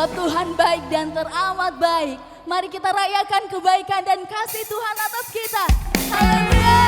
Sebab Tuhan baik dan teramat baik. Mari kita rayakan kebaikan dan kasih Tuhan atas kita. Haleluya.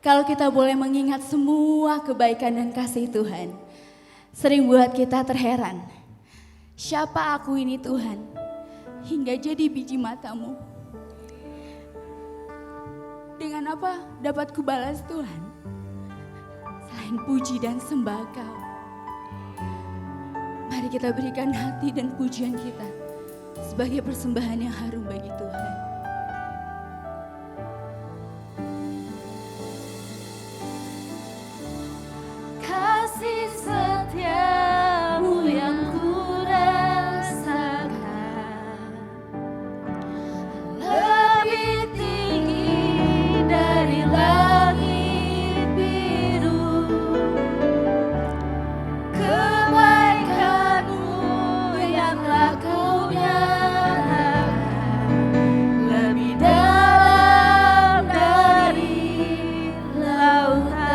Kalau kita boleh mengingat semua kebaikan dan kasih Tuhan, sering buat kita terheran. Siapa aku ini Tuhan, hingga jadi biji matamu? Dengan apa dapat kubalas Tuhan, selain puji dan sembah Kau? Mari kita berikan hati dan pujian kita sebagai persembahan yang harum bagi Tuhan. Kasih setiamu yang kurasakan lebih tinggi dari langit biru. Kebaikanmu yang telah Kau nyatakan lebih dalam dari lautan.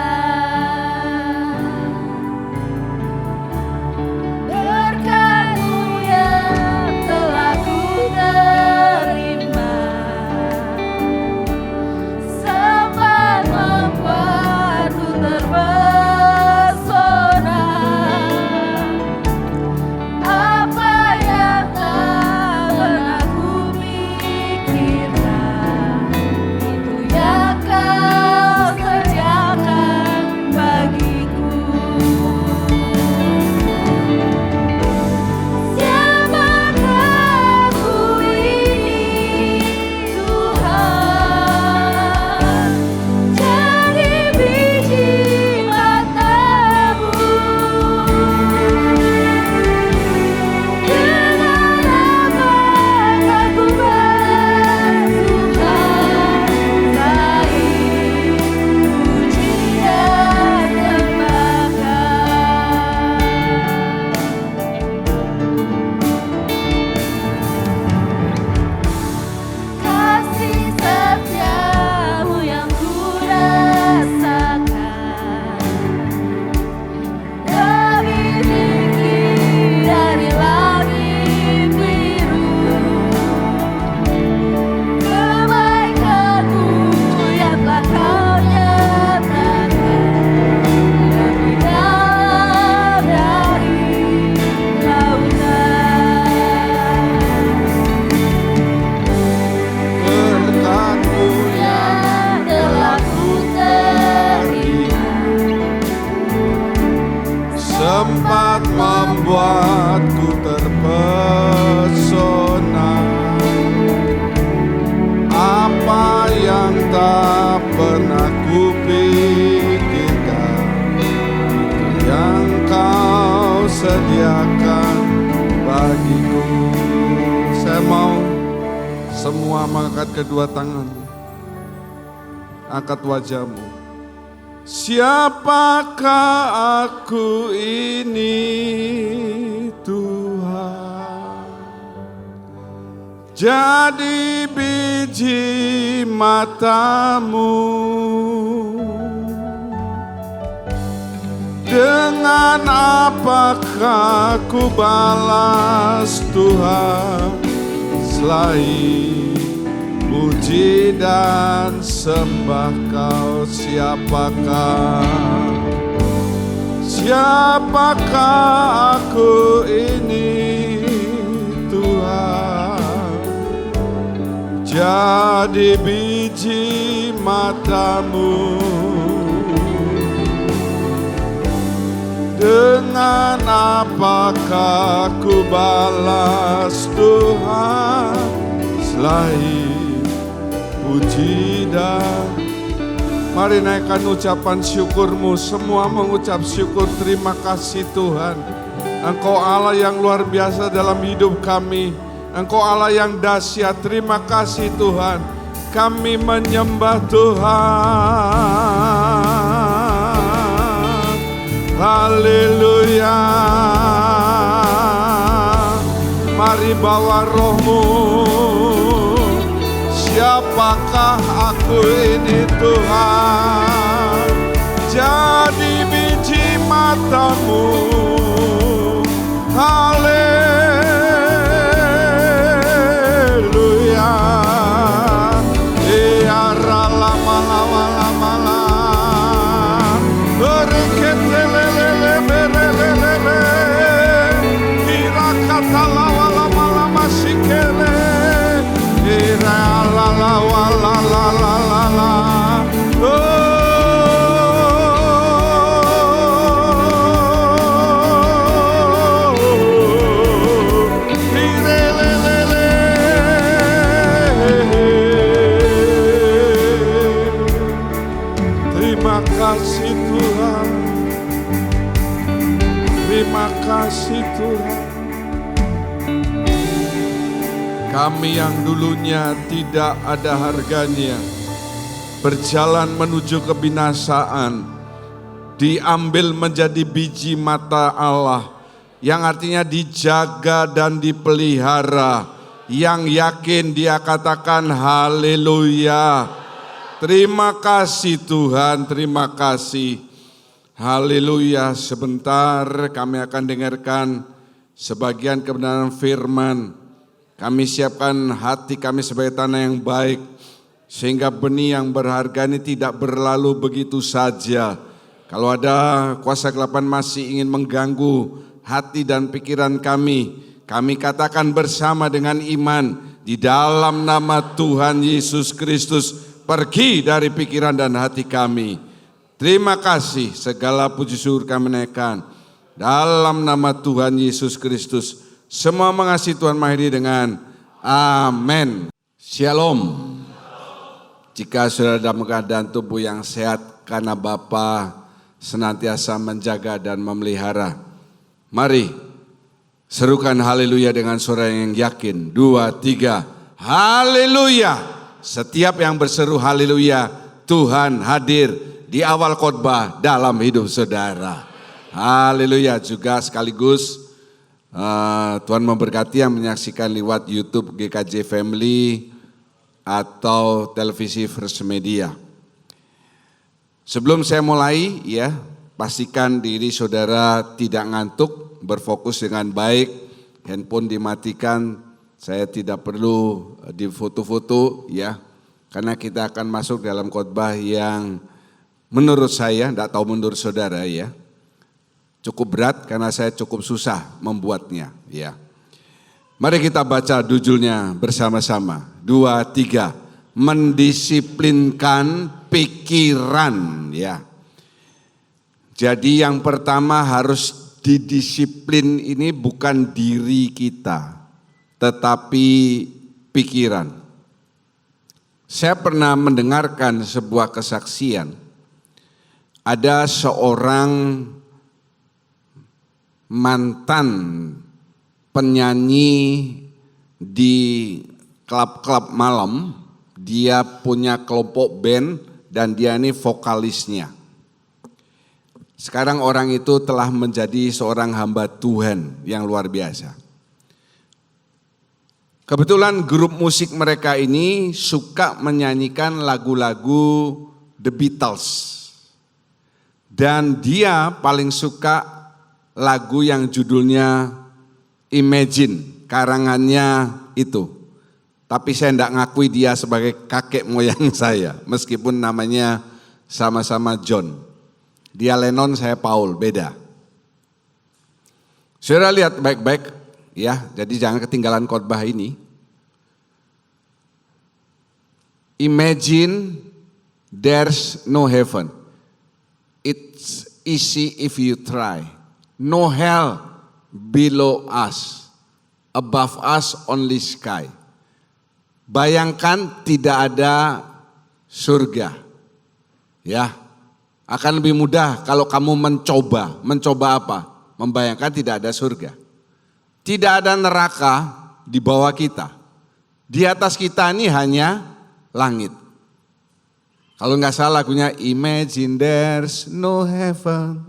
Berkat-Mu yang telah ku terima sempat membuatku terpesona. Apa yang tak pernah ku pikirkan, itu yang Kau sediakan bagiku. Siapakah aku ini Tuhan, jadi biji mata-Mu. Dengan apakah ku balas Tuhan, selain puji dan sembah Kau? Kasih setiamu yang kurasakan lebih tinggi dari langit biru. Kebaikan-Mu yang telah Kau nyatakan lebih dalam dari lautan. Berkat-Mu Yang telah ku terima sempat membuatku terpesona. Apa yang tak pernah kupikirkan, itu yang Kau sediakan bagiku. Saya mau semua mengangkat kedua tangan, angkat wajahmu. Siapakah aku ini Tuhan, jadi biji mata-Mu. Dengan apakah ku balas Tuhan, selain puji dan sembah Kau? Siapakah aku ini Tuhan, jadi biji mata-Mu. Dengan apakah ku balas Tuhan, selain puji dan... Mari naikkan ucapan syukurmu, semua mengucap syukur. Terima kasih Tuhan, Engkau Allah yang luar biasa dalam hidup kami. Engkau Allah yang dahsyat. Terima kasih Tuhan, kami menyembah Tuhan. Haleluya. Mari bawa rohmu. Siapakah aku ini Tuhan, jadi biji mata-Mu. Haleluya. Iya rala mala mala mala. Tuhan. Kami yang dulunya tidak ada harganya, berjalan menuju kebinasaan, diambil menjadi biji mata Allah, yang artinya dijaga dan dipelihara. Yang yakin dia katakan haleluya. Terima kasih Tuhan, terima kasih. Haleluya. Sebentar kami akan dengarkan sebagian kebenaran firman. Kami siapkan hati kami sebagai tanah yang baik, sehingga benih yang berharga ini tidak berlalu begitu saja. Kalau ada kuasa kegelapan masih ingin mengganggu hati dan pikiran kami katakan bersama dengan iman di dalam nama Tuhan Yesus Kristus, pergi dari pikiran dan hati kami. Terima kasih, segala puji syukur kami naikkan dalam nama Tuhan Yesus Kristus. Semua mengasihi Tuhan mengakhiri dengan amin. Shalom. Jika saudara dalam keadaan tubuh yang sehat, karena Bapa senantiasa menjaga dan memelihara. Mari serukan haleluya dengan suara yang yakin. 2, 3, haleluya. Setiap yang berseru haleluya, Tuhan hadir di awal khotbah dalam hidup saudara. Haleluya. Juga sekaligus Tuhan memberkati yang menyaksikan lewat YouTube GKJ Family atau televisi First Media. Sebelum saya mulai, ya, pastikan diri saudara tidak ngantuk, berfokus dengan baik, handphone dimatikan, saya tidak perlu difoto-foto, ya, karena kita akan masuk dalam khotbah yang menurut saya, tidak tahu menurut saudara, ya, cukup berat karena saya cukup susah membuatnya, ya. Mari kita baca judulnya bersama-sama. 2, 3, mendisiplinkan pikiran, ya. Jadi yang pertama harus didisiplin ini bukan diri kita, tetapi pikiran. Saya pernah mendengarkan sebuah kesaksian. Ada seorang mantan penyanyi di klub-klub malam, dia punya kelompok band dan dia ini vokalisnya. Sekarang orang itu telah menjadi seorang hamba Tuhan yang luar biasa. Kebetulan grup musik mereka ini suka menyanyikan lagu-lagu The Beatles. Dan dia paling suka lagu yang judulnya Imagine, karangannya itu. Tapi saya tidak ngakui dia sebagai kakek moyang saya, meskipun namanya sama-sama John. Dia Lennon, saya Paul, beda. Saudara lihat baik-baik, ya, jadi jangan ketinggalan khotbah ini. Imagine there's no heaven. It's easy if you try. No hell below us. Above us only sky. Bayangkan tidak ada surga. Ya, akan lebih mudah kalau kamu mencoba. Mencoba apa? Membayangkan tidak ada surga. Tidak ada neraka di bawah kita. Di atas kita ini hanya langit. Kalau nggak salah lagunya Imagine there's no heaven.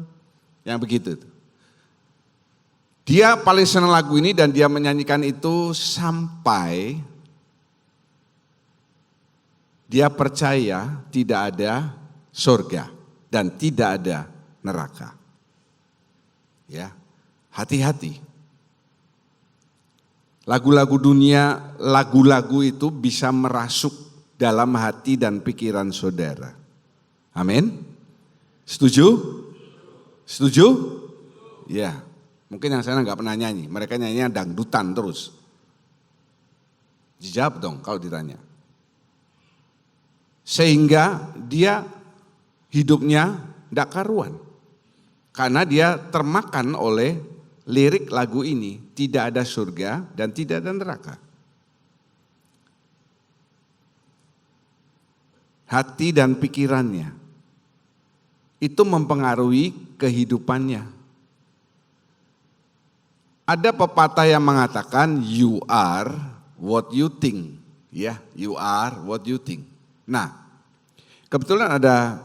Yang begitu. Dia paling senang lagu ini dan dia menyanyikan itu sampai dia percaya tidak ada surga dan tidak ada neraka. Ya, hati-hati. Lagu-lagu dunia, lagu-lagu itu bisa merasuk dalam hati dan pikiran saudara. Amin. Setuju? Setuju? Ya. Mungkin yang sana nggak pernah nyanyi, mereka nyanyinya dangdutan terus. Dijawab dong kalau ditanya. Sehingga dia hidupnya tidak karuan. Karena dia termakan oleh lirik lagu ini, tidak ada surga dan tidak ada neraka. Hati dan pikirannya itu mempengaruhi kehidupannya. Ada pepatah yang mengatakan you are what you think. Ya, you are what you think. Nah, kebetulan ada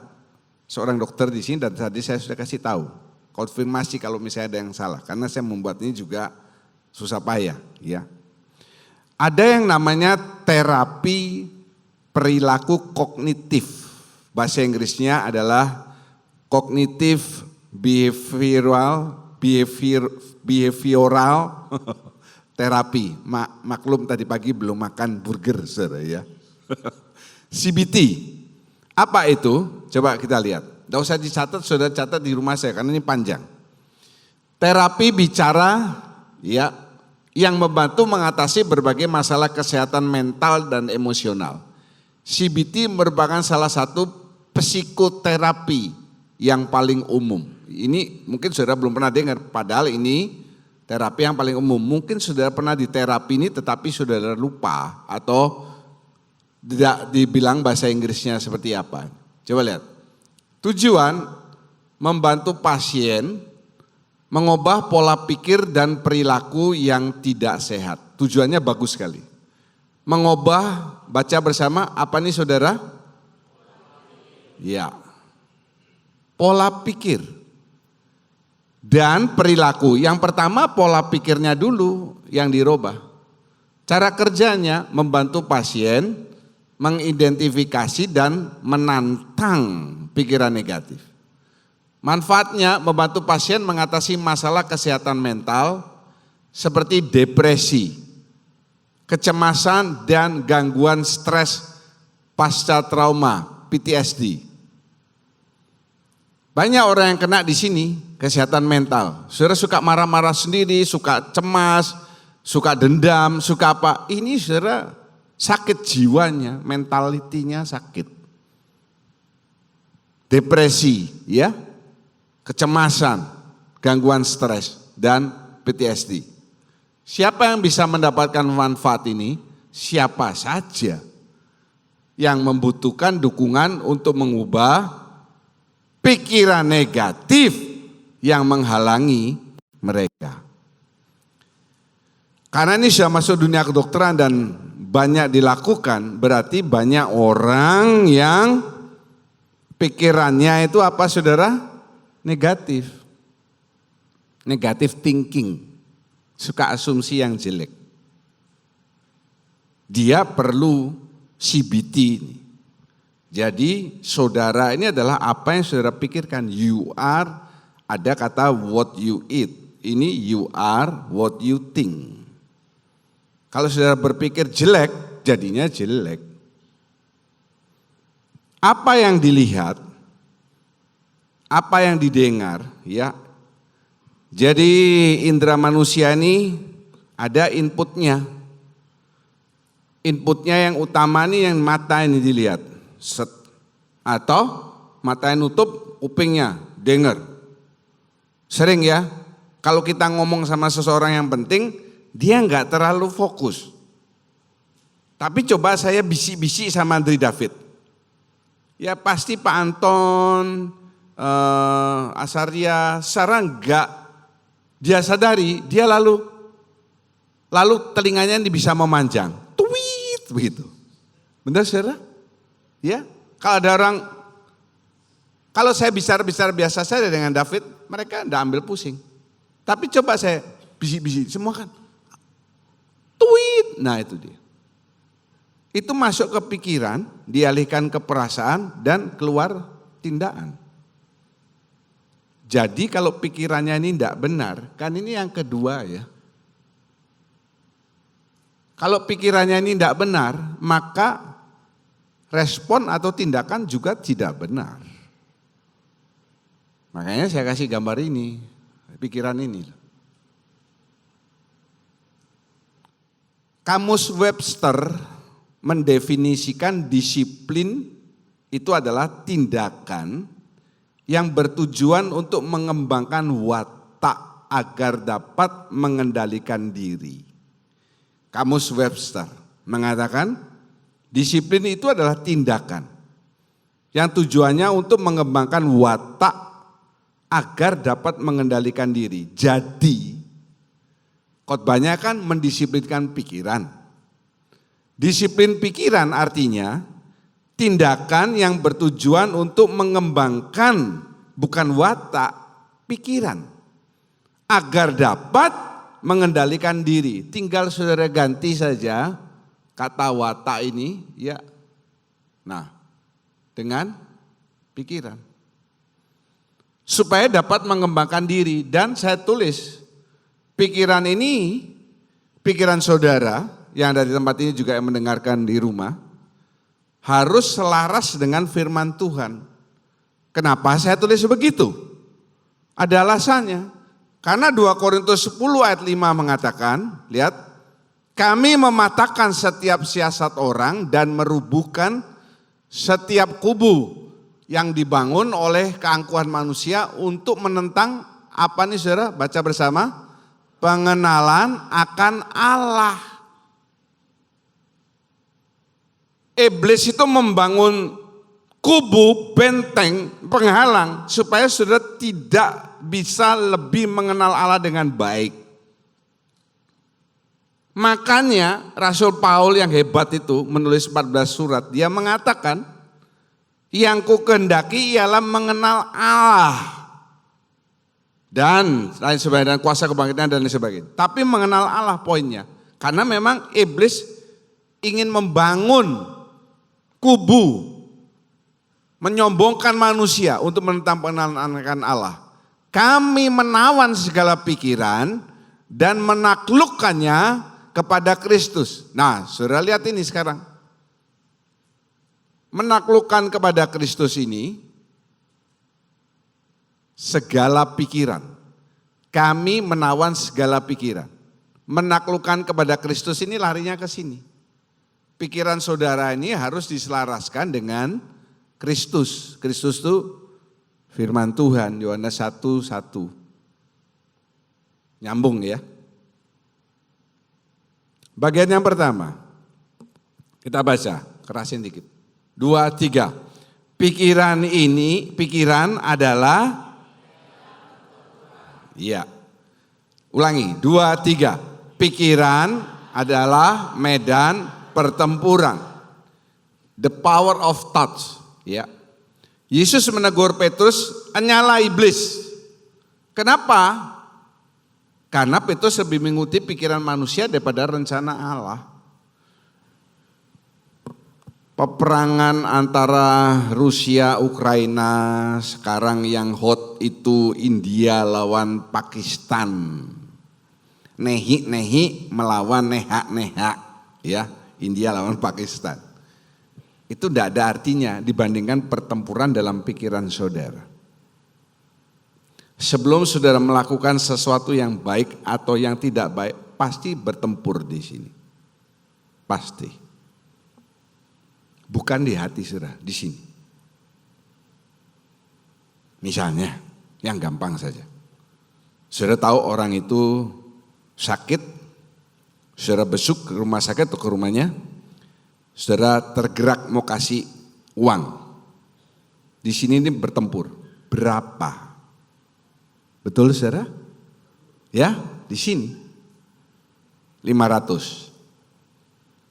seorang dokter di sini dan tadi saya sudah kasih tahu. Konfirmasi kalau misalnya ada yang salah. Karena saya membuat ini juga susah payah. Ya. Ada yang namanya terapi perilaku kognitif. Bahasa Inggrisnya adalah cognitive behavioral terapi. Maklum tadi pagi belum makan burger, saudara ya. CBT. Apa itu? Coba kita lihat. Tidak usah dicatat, saudara catat di rumah saya karena ini panjang. Terapi bicara ya yang membantu mengatasi berbagai masalah kesehatan mental dan emosional. CBT merupakan salah satu psikoterapi yang paling umum. Ini mungkin saudara belum pernah dengar, padahal ini terapi yang paling umum. Mungkin saudara pernah di terapi ini tetapi saudara lupa atau tidak dibilang bahasa Inggrisnya seperti apa. Coba lihat. Tujuan membantu pasien mengubah pola pikir dan perilaku yang tidak sehat. Tujuannya bagus sekali. Mengubah, baca bersama, apa nih saudara? Ya. Pola pikir dan perilaku. Yang pertama pola pikirnya dulu yang dirubah. Cara kerjanya membantu pasien mengidentifikasi dan menantang pikiran negatif. Manfaatnya membantu pasien mengatasi masalah kesehatan mental seperti depresi, kecemasan dan gangguan stres pasca trauma, PTSD. Banyak orang yang kena di sini kesehatan mental. Saudara suka marah-marah sendiri, suka cemas, suka dendam, suka apa. Ini saudara sakit jiwanya, mentalitinya sakit. Depresi, ya, kecemasan, gangguan stres, dan PTSD. Siapa yang bisa mendapatkan manfaat ini? Siapa saja yang membutuhkan dukungan untuk mengubah pikiran negatif yang menghalangi mereka. Karena ini sudah masuk dunia kedokteran dan banyak dilakukan, berarti banyak orang yang pikirannya itu apa saudara? Negatif. Negatif thinking. Suka asumsi yang jelek. Dia perlu CBT ini. Jadi saudara ini adalah apa yang saudara pikirkan. You are, ada kata what you eat. Ini you are what you think. Kalau saudara berpikir jelek, jadinya jelek. Apa yang dilihat, apa yang didengar, ya. Jadi indera manusia ini ada inputnya. Inputnya yang utama nih yang mata ini dilihat. Set. Atau mata yang nutup, kupingnya dengar. Sering ya, kalau kita ngomong sama seseorang yang penting, dia nggak terlalu fokus. Tapi coba saya bisik-bisik sama Andri David. Ya pasti Pak Anton, Asaria, sekarang nggak dia sadari, dia lalu telinganya bisa memanjang. Tweet begitu. Benar saudara? Ya, kalau ada orang, kalau saya bicara biasa saja dengan David, mereka enggak ambil pusing. Tapi coba saya bisik-bisik, semua kan tweet, nah itu dia. Itu masuk ke pikiran, dialihkan ke perasaan dan keluar tindakan. Jadi kalau pikirannya ini tidak benar, kan ini yang kedua ya. Kalau pikirannya ini tidak benar, maka respon atau tindakan juga tidak benar. Makanya saya kasih gambar ini, pikiran ini. Kamus Webster mendefinisikan disiplin itu adalah tindakan yang bertujuan untuk mengembangkan watak agar dapat mengendalikan diri. Kamus Webster mengatakan disiplin itu adalah tindakan yang tujuannya untuk mengembangkan watak agar dapat mengendalikan diri. Jadi Khotbahnya kan mendisiplinkan pikiran. Disiplin pikiran artinya tindakan yang bertujuan untuk mengembangkan bukan watak, pikiran. Agar dapat mengendalikan diri. Tinggal saudara ganti saja kata watak ini ya. Nah, dengan pikiran. Supaya dapat mengembangkan diri. Dan saya tulis pikiran ini, pikiran saudara yang ada di tempat ini juga yang mendengarkan di rumah, harus selaras dengan firman Tuhan. Kenapa saya tulis begitu? Ada alasannya. Karena 2 Korintus 10 ayat 5 mengatakan, lihat, kami mematahkan setiap siasat orang dan merubuhkan setiap kubu yang dibangun oleh keangkuhan manusia untuk menentang apa nih saudara? Baca bersama. Pengenalan akan Allah. Iblis itu membangun kubu, benteng, penghalang supaya saudara tidak bisa lebih mengenal Allah dengan baik. Makanya Rasul Paul yang hebat itu menulis 14 surat, dia mengatakan yang ku kehendaki ialah mengenal Allah dan lain sebagainya, dan kuasa kebangkitan dan lain sebagainya. Tapi mengenal Allah poinnya, karena memang iblis ingin membangun kubu, menyombongkan manusia untuk menentang pengenalan akan Allah. Kami menawan segala pikiran dan menaklukkannya kepada Kristus. Nah, saudara lihat ini sekarang. Menaklukkan kepada Kristus ini segala pikiran. Kami menawan segala pikiran. Menaklukkan kepada Kristus ini larinya ke sini. Pikiran saudara ini harus diselaraskan dengan Kristus. Kristus itu firman Tuhan, Yohanes 1:1. Nyambung ya. Bagian yang pertama, kita baca, kerasin dikit. 2, 3. Pikiran adalah, ya. Ulangi, 2, 3. Pikiran adalah medan pertempuran. The power of thoughts, ya. Yesus menegur Petrus, "Nyala iblis." Kenapa? Karena Petrus lebih mengikuti pikiran manusia daripada rencana Allah. Peperangan antara Rusia, Ukraina, sekarang yang hot itu India lawan Pakistan. Nehi melawan neha, ya. India lawan Pakistan. Itu tidak ada artinya dibandingkan pertempuran dalam pikiran saudara. Sebelum saudara melakukan sesuatu yang baik atau yang tidak baik, pasti bertempur di sini. Pasti. Bukan di hati saudara, di sini. Misalnya, yang gampang saja. Saudara tahu orang itu sakit, saudara besuk ke rumah sakit atau ke rumahnya, saudara tergerak mau kasih uang. Di sini ini bertempur. Berapa? Betul saudara? Ya, di sini. 500.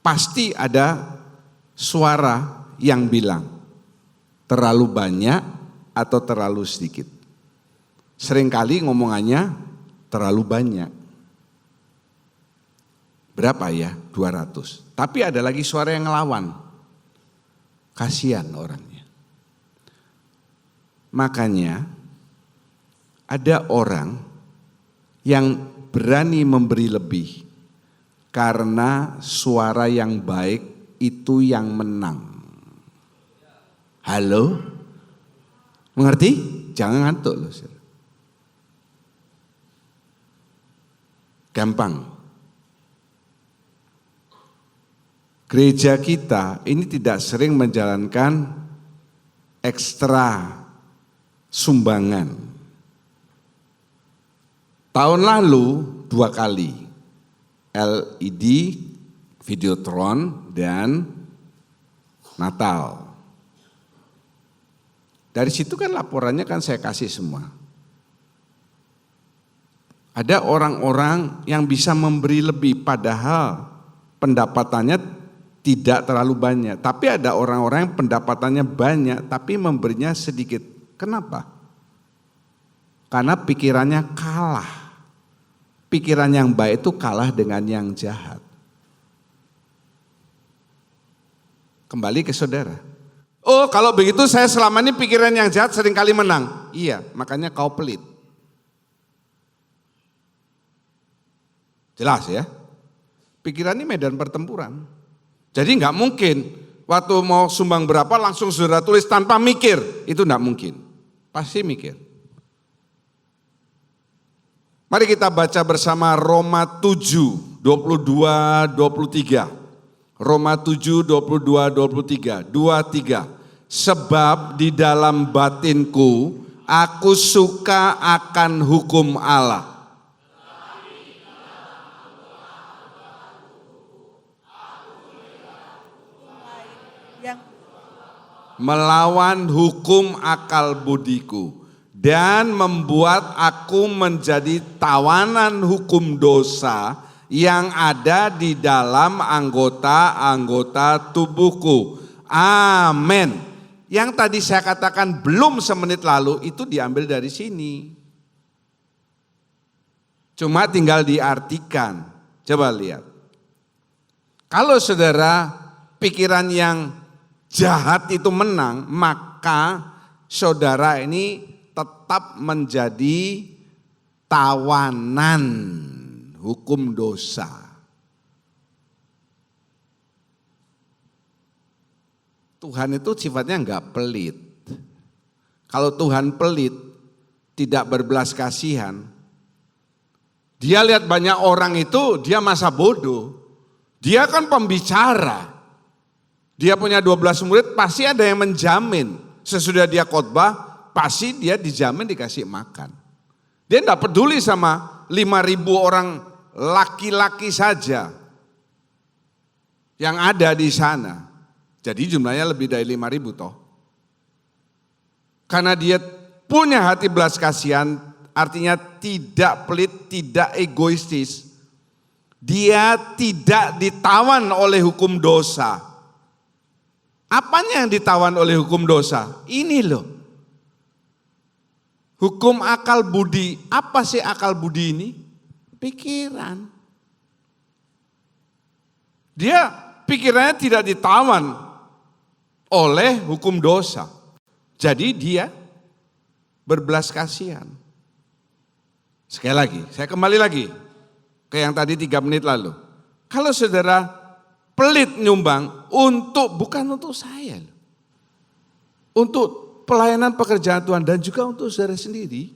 Pasti ada suara yang bilang terlalu banyak atau terlalu sedikit. Seringkali ngomongannya terlalu banyak. Berapa ya? 200. Tapi ada lagi suara yang ngelawan. Kasihan orangnya. Makanya ada orang yang berani memberi lebih karena suara yang baik itu yang menang. Halo? Mengerti? Jangan ngantuk loh. Gampang. Gereja kita ini tidak sering menjalankan ekstra sumbangan. Tahun lalu 2 kali LED, Videotron, dan Natal. Dari situ kan laporannya kan saya kasih semua. Ada orang-orang yang bisa memberi lebih padahal pendapatannya tidak terlalu banyak. Tapi ada orang-orang yang pendapatannya banyak tapi memberinya sedikit. Kenapa? Karena pikirannya kalah. Pikiran yang baik itu kalah dengan yang jahat. Kembali ke saudara. Oh, kalau begitu saya selama ini pikiran yang jahat seringkali menang. Iya, makanya kau pelit. Jelas ya. Pikiran ini medan pertempuran. Jadi nggak mungkin waktu mau sumbang berapa langsung saudara tulis tanpa mikir. Itu nggak mungkin. Pasti mikir. Mari kita baca bersama Roma 7, 22, 23. Roma 7, 22, 23. 23. Sebab di dalam batinku aku suka akan hukum Allah. Melawan hukum akal budiku dan membuat aku menjadi tawanan hukum dosa yang ada di dalam anggota-anggota tubuhku. Amin. Yang tadi saya katakan belum semenit lalu itu diambil dari sini. Cuma tinggal diartikan. Coba lihat. Kalau saudara pikiran yang jahat itu menang, maka saudara ini tetap menjadi tawanan hukum dosa. Tuhan itu sifatnya enggak pelit. Kalau Tuhan pelit, tidak berbelas kasihan, dia lihat banyak orang itu, dia masa bodoh. Dia kan pembicara. Dia punya 12 murid, pasti ada yang menjamin. Sesudah dia khotbah, pasti dia dijamin dikasih makan. Dia enggak peduli sama 5.000 orang laki-laki saja yang ada di sana. Jadi jumlahnya lebih dari 5.000 toh. Karena dia punya hati belas kasihan, artinya tidak pelit, tidak egoistis. Dia tidak ditawan oleh hukum dosa. Apanya yang ditawan oleh hukum dosa? Ini loh. Hukum akal budi. Apa sih akal budi ini? Pikiran. Dia pikirannya tidak ditawan oleh hukum dosa. Jadi dia berbelas kasihan. Sekali lagi, saya kembali lagi ke yang tadi 3 menit lalu. Kalau saudara pelit nyumbang bukan untuk saya, untuk pelayanan pekerjaan Tuhan dan juga untuk saudara sendiri.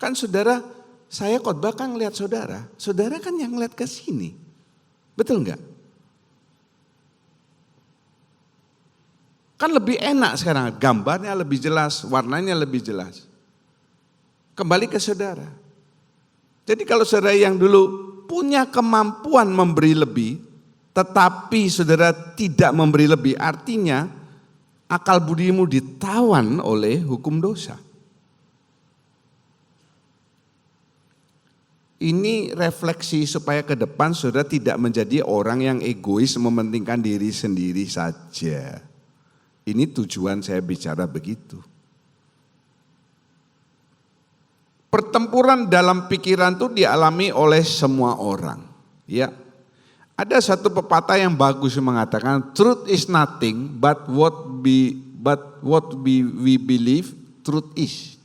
Kan saudara, saya khotbah kan ngeliat saudara kan yang ngeliat ke sini, betul enggak? Kan lebih enak sekarang, gambarnya lebih jelas, warnanya lebih jelas. Kembali ke saudara. Jadi kalau saudara yang dulu punya kemampuan memberi lebih, tetapi saudara tidak memberi lebih, artinya akal budimu ditawan oleh hukum dosa. Ini refleksi supaya ke depan saudara tidak menjadi orang yang egois mementingkan diri sendiri saja. Ini tujuan saya bicara begitu. Pertempuran dalam pikiran itu dialami oleh semua orang. Ya, ada satu pepatah yang bagus mengatakan truth is nothing but what we believe truth is.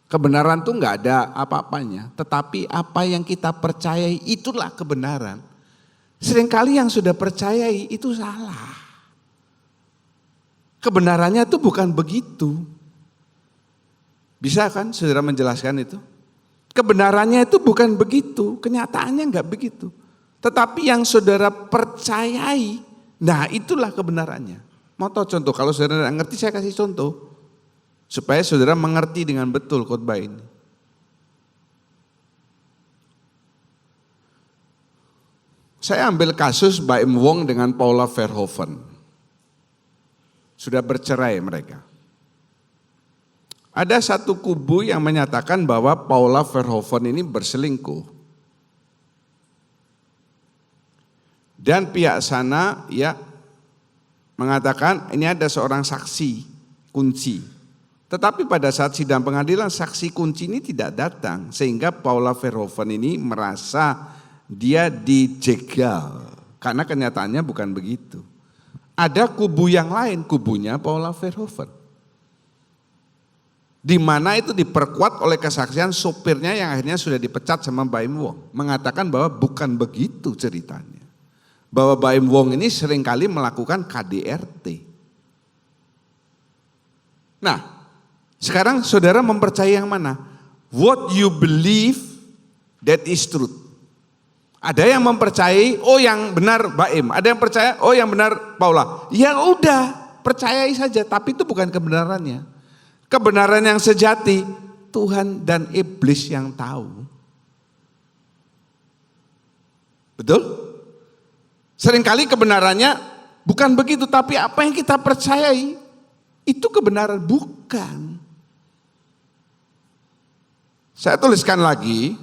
Kebenaran itu enggak ada apa-apanya, tetapi apa yang kita percayai itulah kebenaran. Seringkali yang sudah percayai itu salah. Kebenarannya itu bukan begitu. Bisa kan saudara menjelaskan itu? Kebenarannya itu bukan begitu, kenyataannya enggak begitu. Tetapi yang saudara percayai, nah itulah kebenarannya. Mau tahu contoh? Kalau saudara tidak ngerti saya kasih contoh. Supaya saudara mengerti dengan betul khotbah ini. Saya ambil kasus Baim Wong dengan Paula Verhoeven. Sudah bercerai mereka. Ada satu kubu yang menyatakan bahwa Paula Verhoeven ini berselingkuh. Dan pihak sana ya mengatakan ini ada seorang saksi kunci. Tetapi pada saat sidang pengadilan saksi kunci ini tidak datang. Sehingga Paula Verhoeven ini merasa dia dijegal. Karena kenyataannya bukan begitu. Ada kubu yang lain, kubunya Paula Verhoeven. Di mana itu diperkuat oleh kesaksian sopirnya yang akhirnya sudah dipecat sama Baim Wong. Mengatakan bahwa bukan begitu ceritanya. Bahwa Baim Wong ini seringkali melakukan KDRT. Nah, sekarang saudara mempercayai yang mana? What you believe, that is truth. Ada yang mempercayai, oh yang benar Baim. Ada yang percaya, oh yang benar Paula. Ya udah, percayai saja. Tapi itu bukan kebenarannya. Kebenaran yang sejati, Tuhan dan iblis yang tahu. Betul? Seringkali kebenarannya bukan begitu, tapi apa yang kita percayai, itu kebenaran, bukan. Saya tuliskan lagi,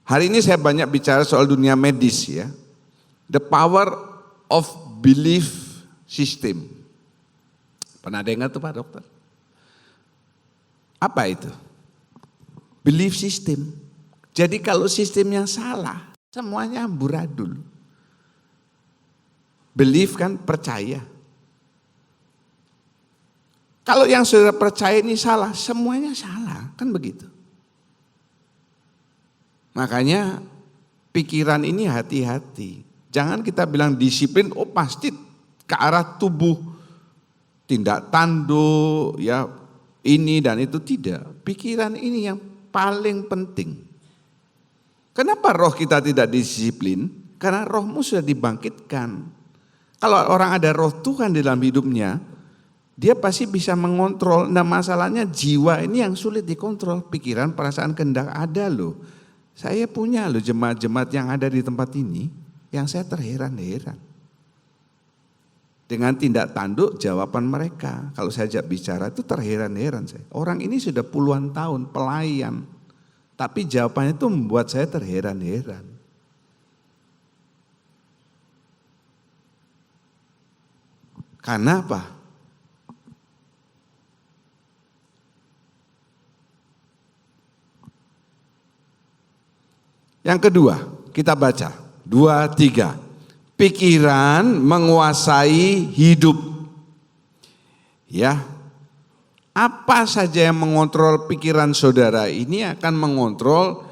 hari ini saya banyak bicara soal dunia medis ya. The power of belief system. Pernah dengar tuh Pak Dokter? Apa itu? Belief system. Jadi kalau sistemnya salah, semuanya amburadul. Belief kan percaya. Kalau yang saudara percaya ini salah, semuanya salah, kan begitu. Makanya pikiran ini hati-hati. Jangan kita bilang disiplin, oh pasti ke arah tubuh. Tindak tanduk, ya ini dan itu, tidak. Pikiran ini yang paling penting. Kenapa roh kita tidak disiplin? Karena rohmu sudah dibangkitkan. Kalau orang ada roh Tuhan di dalam hidupnya, dia pasti bisa mengontrol. Nah masalahnya jiwa ini yang sulit dikontrol. Pikiran, perasaan, kehendak ada loh. Saya punya loh jemaat-jemaat yang ada di tempat ini, yang saya terheran-heran. Dengan tindak tanduk jawaban mereka. Kalau saya ajak bicara itu terheran-heran saya. Orang ini sudah puluhan tahun pelayan. Tapi jawabannya itu membuat saya terheran-heran. Karena apa? Yang kedua, kita baca. 2, 3. Pikiran menguasai hidup. Ya. Apa saja yang mengontrol pikiran saudara ini akan mengontrol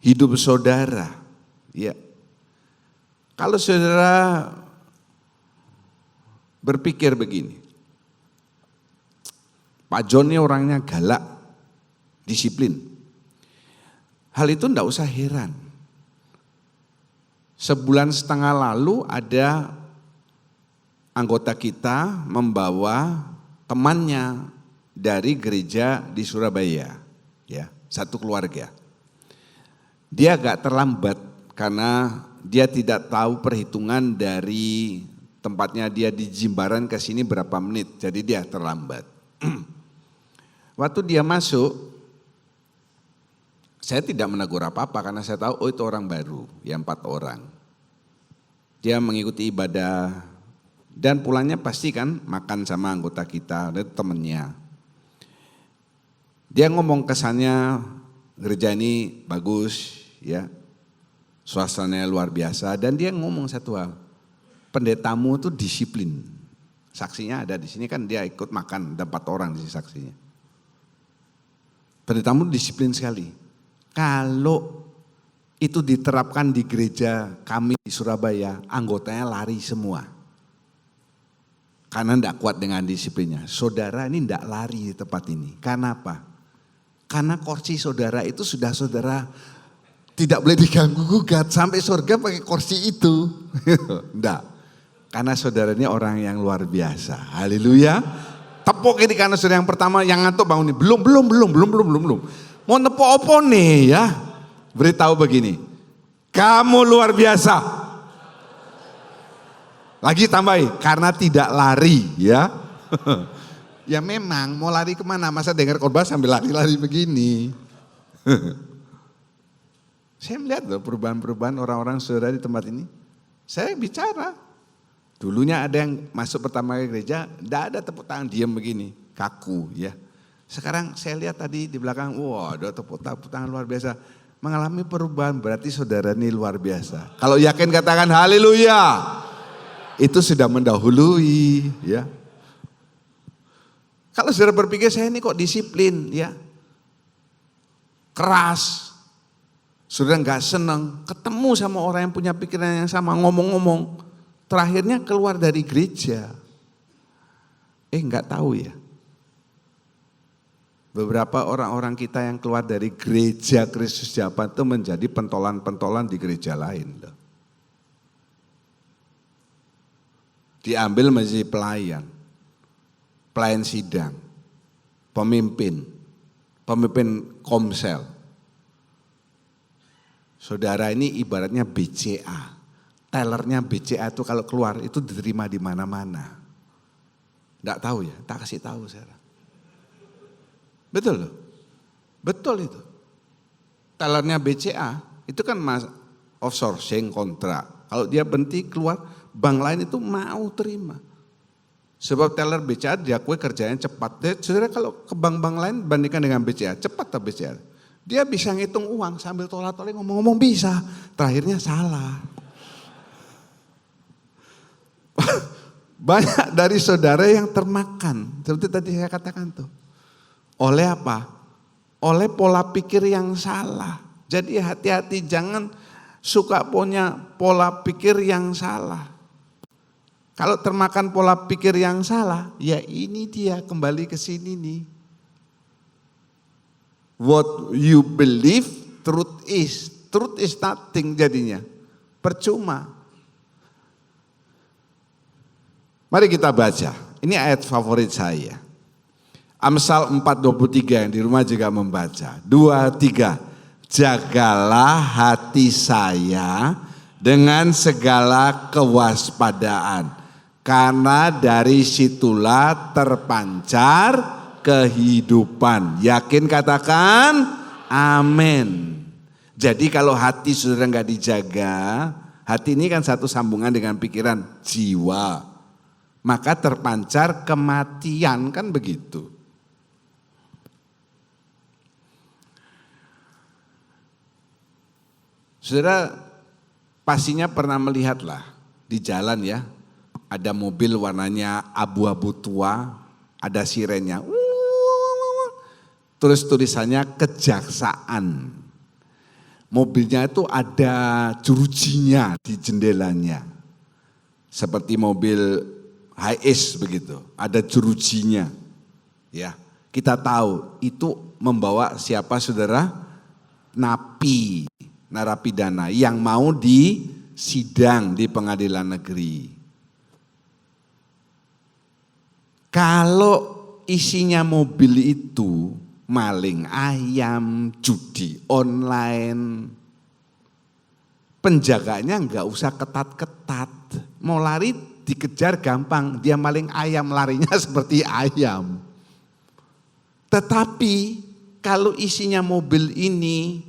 hidup saudara. Ya. Kalau saudara berpikir begini. Pak John ini orangnya galak, disiplin. Hal itu enggak usah heran. Sebulan setengah lalu ada anggota kita membawa temannya dari gereja di Surabaya, ya, satu keluarga. Dia agak terlambat karena dia tidak tahu perhitungan dari tempatnya dia di Jimbaran ke sini berapa menit, jadi dia terlambat. Waktu dia masuk, saya tidak menegur apa-apa karena saya tahu oh itu orang baru, ya 4 orang. Dia mengikuti ibadah dan pulangnya pasti kan makan sama anggota kita, itu temennya. Dia ngomong kesannya gereja ini bagus, ya, suasananya luar biasa, dan dia ngomong satu hal, pendetamu itu disiplin. Saksinya ada di sini kan dia ikut makan, ada 4 orang di sini saksinya. Pendetamu disiplin sekali. Kalau itu diterapkan di gereja kami di Surabaya, anggotanya lari semua. Karena tidak kuat dengan disiplinnya. Saudara ini tidak lari di tempat ini. Karena apa? Karena kursi saudara itu sudah saudara tidak boleh diganggu gugat. Sampai surga pakai kursi itu. Tidak. Karena saudara ini orang yang luar biasa. Haleluya. Tepuk ini karena saudara yang pertama yang ngantuk bangun ini. Belum. Mau tepuk apa nih ya? Beritahu begini. Kamu luar biasa. Lagi tambahin, karena tidak lari ya. Ya memang mau lari kemana, masa dengar khotbah sambil lari-lari begini. Saya melihat loh perubahan-perubahan orang-orang saudara di tempat ini. Saya bicara. Dulunya ada yang masuk pertama ke gereja, tidak ada tepuk tangan, diam begini, kaku ya. Sekarang saya lihat tadi di belakang, wah ada tepuk tangan luar biasa. Mengalami perubahan berarti saudara ini luar biasa. Kalau yakin katakan haleluya. Itu sudah mendahului ya. Kalau saudara berpikir saya ini kok disiplin ya, keras, saudara nggak senang, ketemu sama orang yang punya pikiran yang sama, ngomong-ngomong, terakhirnya keluar dari gereja. Nggak tahu ya. Beberapa orang-orang kita yang keluar dari gereja Kristus Japan itu menjadi pentolan-pentolan di gereja lain loh. Diambil menjadi pelayan sidang, pemimpin komsel. Saudara ini ibaratnya BCA, tellernya BCA itu kalau keluar itu diterima di mana-mana. Enggak tahu ya, tak kasih tahu saudara. Betul loh, betul itu. Tellernya BCA itu kan offsourcing kontrak. Kalau dia berhenti keluar, bank lain itu mau terima. Sebab teller BCA diakui kerjanya cepat. Saudara kalau ke bank-bank lain bandingkan dengan BCA, cepat tak BCA? Dia bisa ngitung uang sambil tolak-tolak ngomong-ngomong bisa. Terakhirnya salah. Banyak dari saudara yang termakan. Seperti tadi saya katakan tuh. Oleh apa? Oleh pola pikir yang salah. Jadi hati-hati jangan suka punya pola pikir yang salah. Kalau termakan pola pikir yang salah, ya ini dia kembali ke sini nih. What you believe, truth is nothing jadinya. Percuma. Mari kita baca, ini ayat favorit saya. Amsal 4:23 yang di rumah juga membaca. 2-3, jagalah hati saya dengan segala kewaspadaan. Karena dari situlah terpancar kehidupan. Yakin katakan amin. Jadi kalau hati saudara nggak dijaga, hati ini kan satu sambungan dengan pikiran jiwa. Maka terpancar kematian kan begitu. Saudara pastinya pernah melihatlah di jalan ya. Ada mobil warnanya abu-abu tua, ada sirennya. Terus tulisannya kejaksaan. Mobilnya itu ada jerujinya di jendelanya. Seperti mobil Hiace begitu, ada jerujinya. Ya, kita tahu itu membawa siapa saudara? Napi, narapidana yang mau disidang di pengadilan negeri. Kalau isinya mobil itu maling ayam, judi online, penjaganya nggak usah ketat-ketat, mau lari dikejar gampang, dia maling ayam larinya seperti ayam. Tetapi kalau isinya mobil ini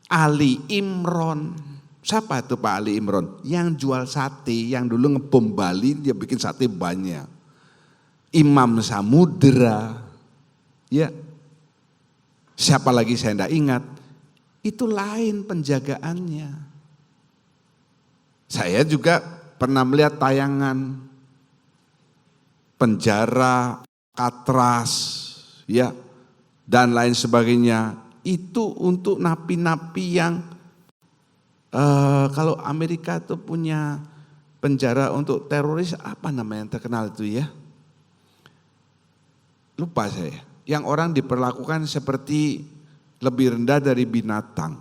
Ali Imron, siapa itu Pak Ali Imron? Yang jual sate, yang dulu ngebom Bali dia bikin sate banyak. Imam Samudra, ya siapa lagi saya tidak ingat, itu lain penjagaannya. Saya juga pernah melihat tayangan penjara, katras, ya dan lain sebagainya. Itu untuk napi-napi yang kalau Amerika itu punya penjara untuk teroris, apa namanya yang terkenal itu ya? Lupa saya, yang orang diperlakukan seperti lebih rendah dari binatang.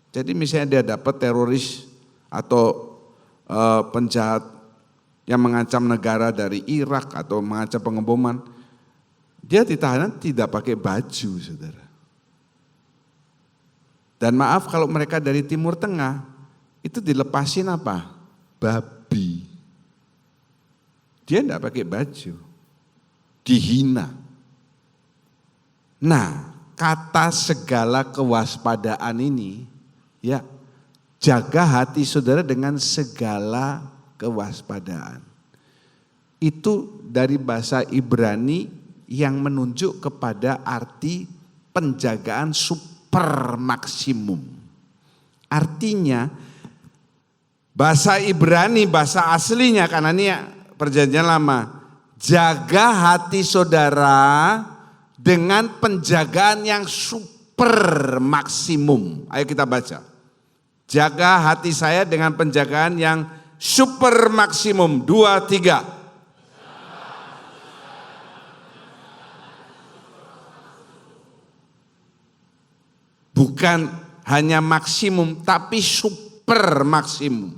Jadi misalnya dia dapat teroris atau penjahat yang mengancam negara dari Irak atau mengancam pengeboman, dia ditahan tidak pakai baju, saudara. Dan maaf kalau mereka dari Timur Tengah, itu dilepasin apa? Babi. Dia tidak pakai baju. dihina. Nah, kata segala kewaspadaan ini, ya, jaga hati saudara dengan segala kewaspadaan. Itu dari bahasa Ibrani yang menunjuk kepada arti penjagaan super maksimum. Artinya bahasa Ibrani, bahasa aslinya karena ini perjanjian lama, jaga hati saudara dengan penjagaan yang super maksimum. Ayo kita baca. Jaga hati saya dengan penjagaan yang super maksimum. 2, 3. Bukan hanya maksimum, tapi super maksimum.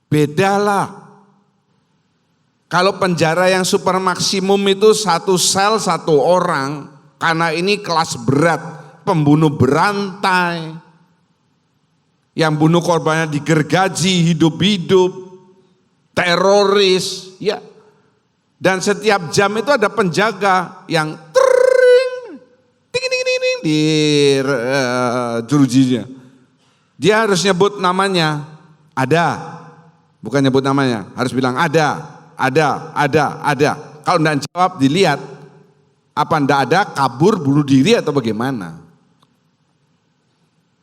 Bedalah. Kalau penjara yang super maksimum itu satu sel satu orang, karena ini kelas berat, pembunuh berantai, yang bunuh korbannya digergaji hidup-hidup, teroris, ya. Dan setiap jam itu ada penjaga yang di jerujinya. Dia harus nyebut namanya, ada. Bukan nyebut namanya, harus bilang ada. Kalau enggak jawab dilihat, apa enggak ada, kabur, bunuh diri atau bagaimana.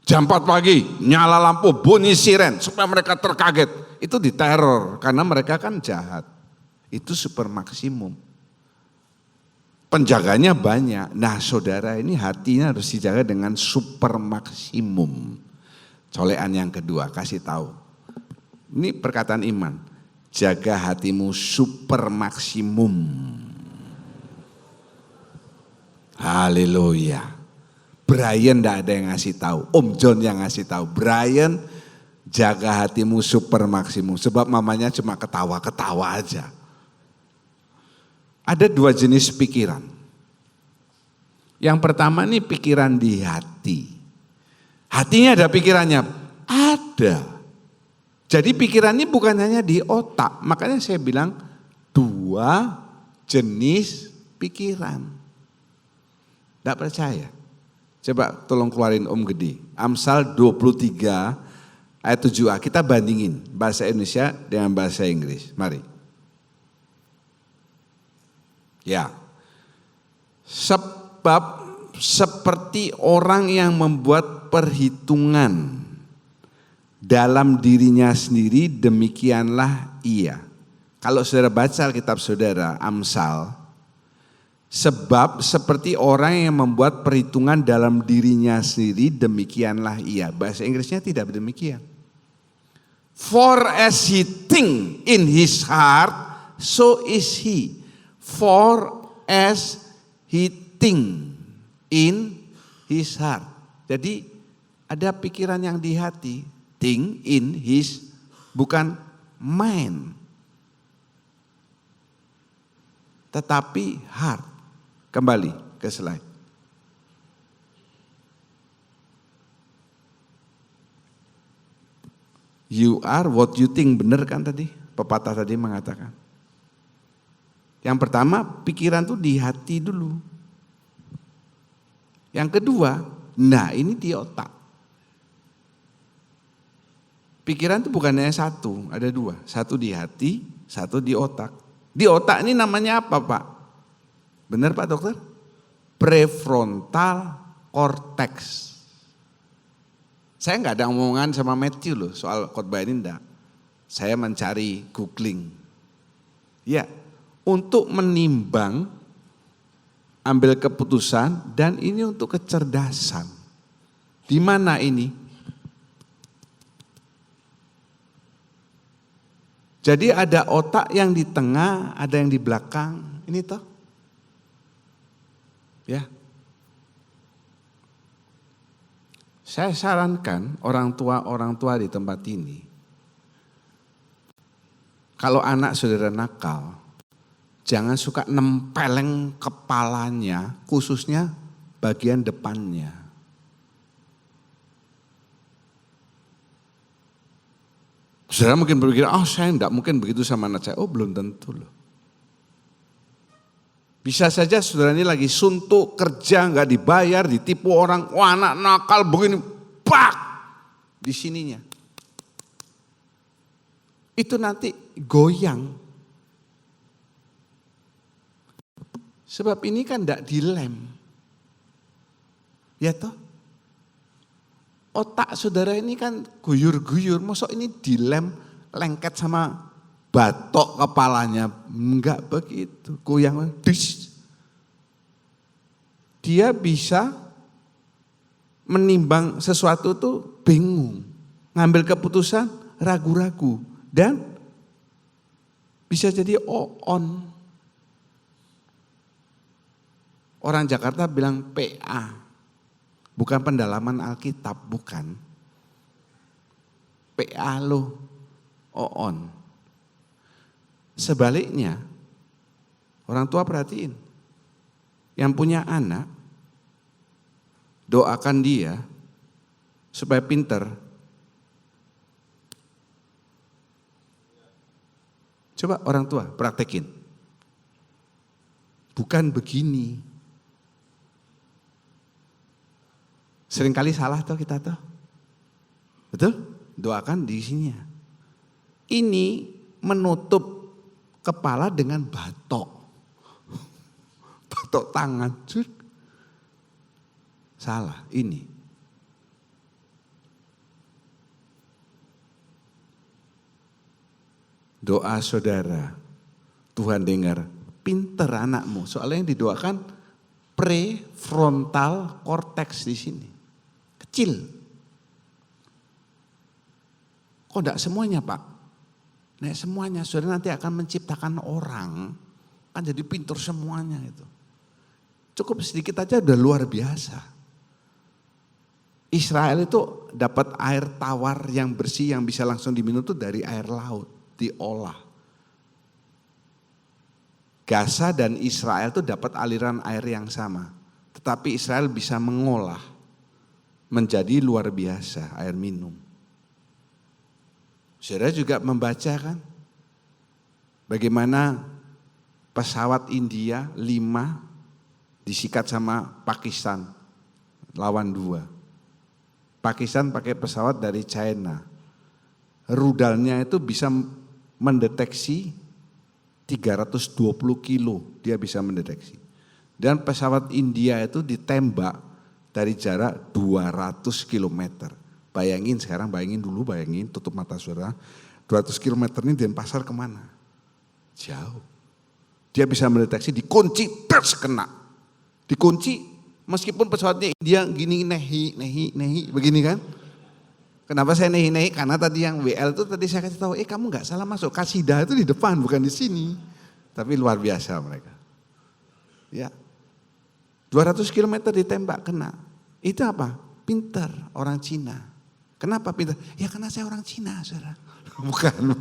Jam 4 pagi, nyala lampu, bunyi siren, supaya mereka terkaget. Itu diteror, karena mereka kan jahat. Itu super maksimum. Penjaganya banyak. Nah saudara, ini hatinya harus dijaga dengan super maksimum. Colekan yang kedua, kasih tahu. Ini perkataan iman. Jaga hatimu super maksimum. Haleluya. Brian enggak ada yang ngasih tahu. Om John yang ngasih tahu. Brian, jaga hatimu super maksimum. Sebab mamanya cuma ketawa-ketawa aja. Ada 2 jenis pikiran. Yang pertama nih pikiran di hati. Hatinya ada pikirannya? Ada. Jadi pikiran ini bukan hanya di otak. Makanya saya bilang 2 jenis pikiran. Tidak percaya? Coba tolong keluarin Om Gede. Amsal 23 ayat 7a. Kita bandingin bahasa Indonesia dengan bahasa Inggris. Mari. Ya, sebab seperti orang yang membuat perhitungan dalam dirinya sendiri, demikianlah ia. Kalau saudara baca Alkitab saudara, Amsal, sebab seperti orang yang membuat perhitungan dalam dirinya sendiri, demikianlah ia. Bahasa Inggrisnya tidak demikian. For as he think in his heart, so is he. For as he think in his heart. Jadi ada pikiran yang di hati, think in his, bukan mind. Tetapi heart. Kembali ke slide. You are what you think, benar kan tadi? Pepatah tadi mengatakan. Yang pertama pikiran tuh di hati dulu. Yang kedua, nah ini di otak. Pikiran itu bukan hanya satu, ada 2. Satu di hati, satu di otak. Di otak ini namanya apa Pak? Benar Pak Dokter? Prefrontal cortex. Saya nggak ada omongan sama Matthew loh soal khotbah ini enggak. Saya mencari googling. Ya. Untuk menimbang, ambil keputusan, dan ini untuk kecerdasan. Di mana ini? Jadi ada otak yang di tengah, ada yang di belakang. Ini toh? Ya. Saya sarankan orang tua di tempat ini, kalau anak saudara nakal, jangan suka nempeleng kepalanya, khususnya bagian depannya. Saudara mungkin berpikir, saya enggak mungkin begitu sama anak saya. Oh belum tentu loh. Bisa saja saudara ini lagi suntuk, kerja nggak dibayar, ditipu orang, wah anak nakal begini, pak di sininya. Itu nanti goyang. Sebab ini kan tidak dilem. Ya toh? Otak saudara ini kan guyur-guyur, masa ini dilem lengket sama batok kepalanya, enggak begitu, goyang, dis. Dia bisa menimbang sesuatu tuh bingung, ngambil keputusan ragu-ragu, dan bisa jadi on. Orang Jakarta bilang PA, bukan pendalaman Alkitab, bukan. PA lo, on. Sebaliknya, orang tua perhatiin, yang punya anak, doakan dia supaya pinter. Coba orang tua praktekin. Bukan begini. Seringkali salah tuh kita tuh. Betul? Doakan di sininya. Ini menutup kepala dengan batok. Batok tangan. Salah ini. Doa saudara, Tuhan dengar, pinter anakmu. Soalnya yang didoakan prefrontal cortex di sini. Kecil. Kok enggak semuanya Pak? Nah semuanya, saudara nanti akan menciptakan orang, kan jadi pintar semuanya itu. Cukup sedikit aja udah luar biasa. Israel itu dapat air tawar yang bersih yang bisa langsung diminum itu dari air laut, diolah. Gaza dan Israel itu dapat aliran air yang sama, tetapi Israel bisa mengolah menjadi luar biasa air minum. Saudara juga membaca kan, bagaimana pesawat India 5 disikat sama Pakistan, lawan 2. Pakistan pakai pesawat dari China, rudalnya itu bisa mendeteksi 320 kilo, dia bisa mendeteksi. Dan pesawat India itu ditembak dari jarak 200 kilometer. Bayangin sekarang, bayangin tutup mata saudara, 200 km ini Denpasar kemana? Jauh. Dia bisa mendeteksi, dikunci, terus kena. Dikunci, meskipun pesawatnya India gini nehi, begini kan. Kenapa saya nehi? Karena tadi yang WL itu tadi saya kasih tahu, kamu gak salah masuk, kasidah itu di depan bukan di sini. Tapi luar biasa mereka. Ya, 200 km ditembak kena. Itu apa? Pintar orang Cina. Kenapa pintar? Ya karena saya orang Cina, saudara. Bukan.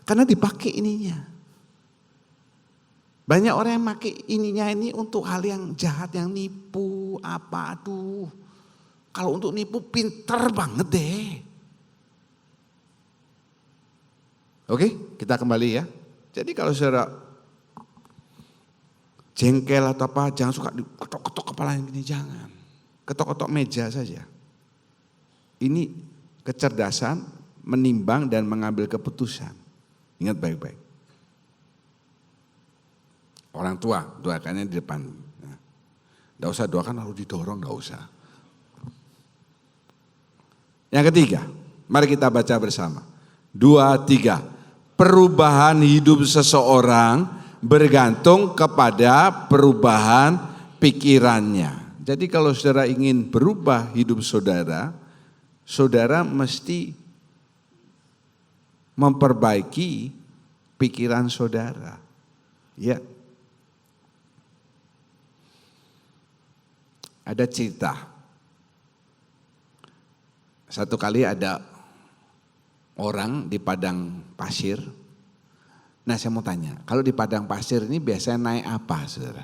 Karena dipakai ininya. Banyak orang yang pakai ininya ini untuk hal yang jahat, yang nipu, apa, aduh. Kalau untuk nipu pintar banget deh. Oke, kita kembali ya. Jadi kalau saudara jengkel atau apa, jangan suka diketok-ketok kepala yang gini, jangan. Ketok-ketok meja saja. Ini kecerdasan menimbang dan mengambil keputusan. Ingat baik-baik. Orang tua doakannya di depan. Nggak usah doakan lalu didorong, nggak usah. Yang ketiga, mari kita baca bersama. 2, 3. Perubahan hidup seseorang bergantung kepada perubahan pikirannya. Jadi kalau saudara ingin berubah hidup saudara, saudara mesti memperbaiki pikiran saudara. Ya. Ada cerita. Satu kali ada orang di padang pasir. Nah saya mau tanya, kalau di padang pasir ini biasanya naik apa saudara?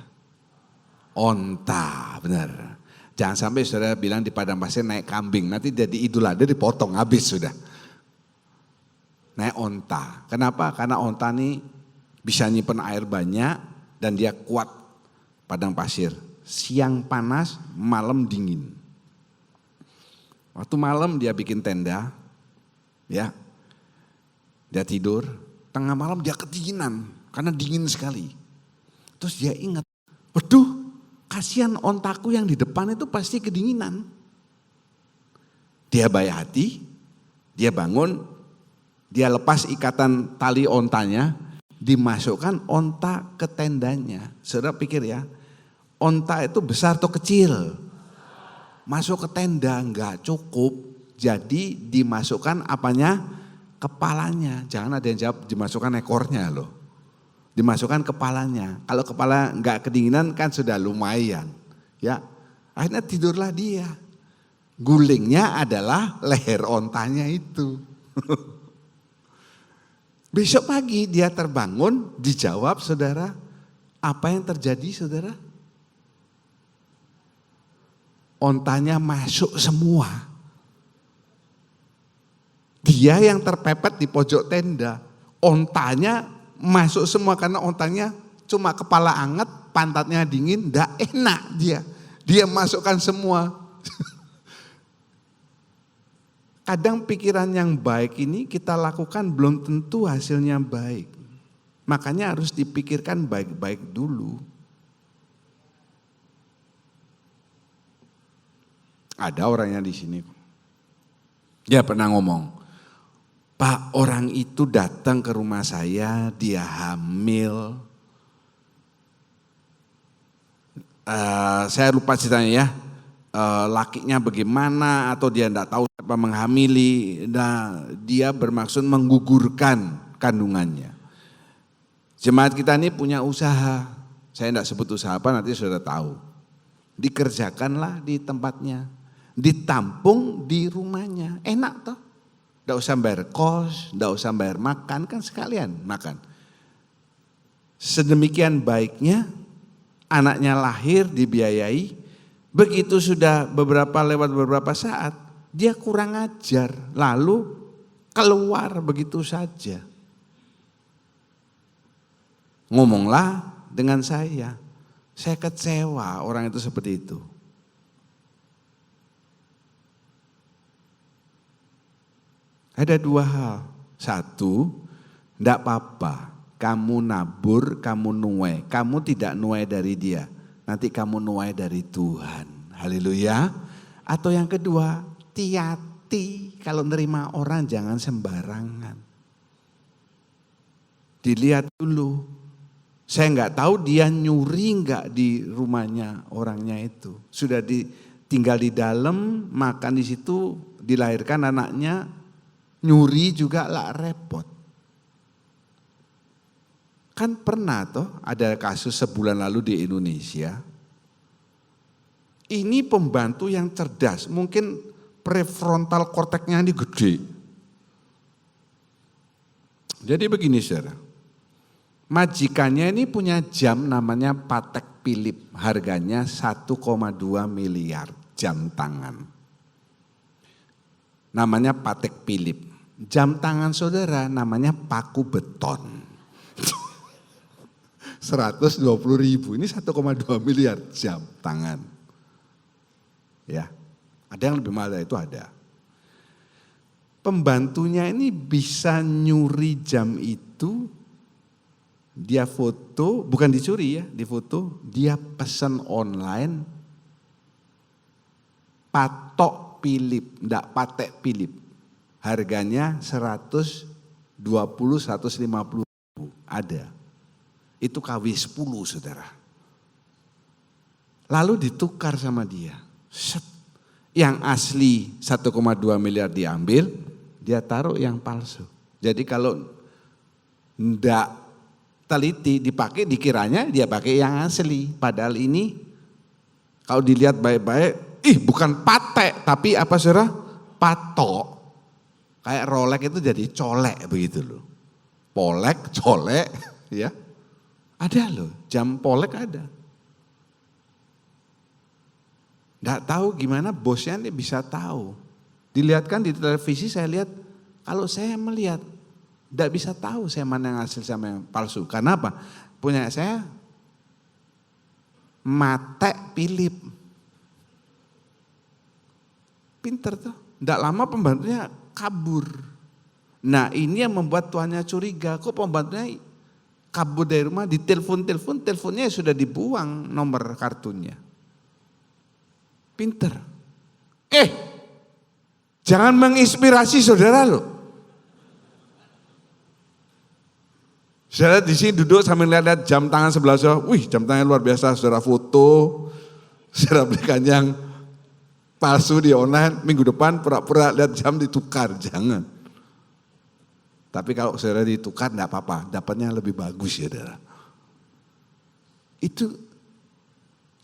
Onta, benar. Jangan sampai saudara bilang di padang pasir naik kambing, nanti jadi Idul Adha dipotong habis sudah. Naik onta. Kenapa? Karena onta ini bisa nyimpen air banyak dan dia kuat padang pasir. Siang panas, malam dingin. Waktu malam dia bikin tenda, ya, dia tidur. Tengah malam dia kedinginan karena dingin sekali. Terus dia ingat, waduh, kasihan ontaku yang di depan itu pasti kedinginan. Dia baik hati, dia bangun, dia lepas ikatan tali ontanya, dimasukkan onta ke tendanya. Saudara pikir ya, onta itu besar atau kecil? Masuk ke tenda enggak cukup, jadi dimasukkan apanya? Kepalanya. Jangan ada yang jawab dimasukkan ekornya loh. Dimasukkan kepalanya. Kalau kepala enggak kedinginan kan sudah lumayan. Ya, akhirnya tidurlah dia. Gulingnya adalah leher ontanya itu. Besok pagi dia terbangun, dijawab saudara, apa yang terjadi saudara? Ontanya masuk semua. Dia yang terpepet di pojok tenda, ontanya masuk semua karena ontanya cuma kepala anget, pantatnya dingin, enggak enak dia. Dia masukkan semua. Kadang pikiran yang baik ini kita lakukan belum tentu hasilnya baik. Makanya harus dipikirkan baik-baik dulu. Ada orangnya di sini. Dia pernah ngomong, Pak, orang itu datang ke rumah saya, dia hamil. Saya lupa ceritanya ya. Lakinya bagaimana atau dia tidak tahu siapa menghamili. Nah, dia bermaksud menggugurkan kandungannya. Jemaat kita ini punya usaha. Saya tidak sebut usaha apa, nanti sudah tahu. Dikerjakanlah di tempatnya. Ditampung di rumahnya. Enak toh. Tidak usah bayar kos, tidak usah bayar makan, kan sekalian makan. Sedemikian baiknya anaknya lahir dibiayai, begitu sudah lewat beberapa saat, dia kurang ajar, lalu keluar begitu saja. Ngomonglah dengan saya kecewa orang itu seperti itu. Ada dua hal. Satu, enggak apa-apa. Kamu nabur, kamu nuai. Kamu tidak nuai dari dia. Nanti kamu nuai dari Tuhan. Haleluya. Atau yang kedua, hati-hati. Kalau nerima orang jangan sembarangan. Dilihat dulu. Saya enggak tahu dia nyuri enggak di rumahnya orangnya itu. Sudah tinggal di dalam, makan di situ, dilahirkan anaknya. Nyuri juga lah repot. Kan pernah toh ada kasus sebulan lalu di Indonesia. Ini pembantu yang cerdas, mungkin prefrontal korteknya ini gede. Jadi begini saudara, majikannya ini punya jam namanya Patek Philippe, harganya 1,2 miliar jam tangan. Namanya Patek Philippe. Jam tangan saudara namanya paku beton. 120.000, ini 1,2 miliar jam tangan. Ya, ada yang lebih mahal dari itu ada. Pembantunya ini bisa nyuri jam itu, dia foto, bukan dicuri ya, difoto, dia pesan online, Patok Philippe, enggak Patek Philippe. Harganya 120-150 ribu, ada. Itu KW 10 saudara. Lalu ditukar sama dia. Set. Yang asli 1,2 miliar diambil, dia taruh yang palsu. Jadi kalau enggak teliti dipakai, dikiranya dia pakai yang asli. Padahal ini kalau dilihat baik-baik, bukan Patek tapi apa saudara? Patok. Kayak Rolex itu jadi colek begitu loh. Polek, colek, ya. Ada loh, jam polek ada. Nggak tahu gimana bosnya ini bisa tahu. Dilihatkan di televisi saya lihat, kalau saya melihat, nggak bisa tahu saya mana yang asli sama yang palsu. Karena apa? Punya saya matek Philip. Pinter tuh, tidak lama pembantunya kabur. Nah ini yang membuat tuannya curiga, kok pembantunya kabur dari rumah, teleponnya sudah dibuang nomor kartunya. Pinter. Jangan menginspirasi saudara loh. Saudara di sini duduk sambil lihat jam tangan sebelah saudara, wih jam tangan luar biasa, saudara foto, saudara belikan yang palsu di online, minggu depan pura-pura lihat jam ditukar, jangan. Tapi kalau saudara ditukar enggak apa-apa, dapatnya lebih bagus ya saudara. Itu,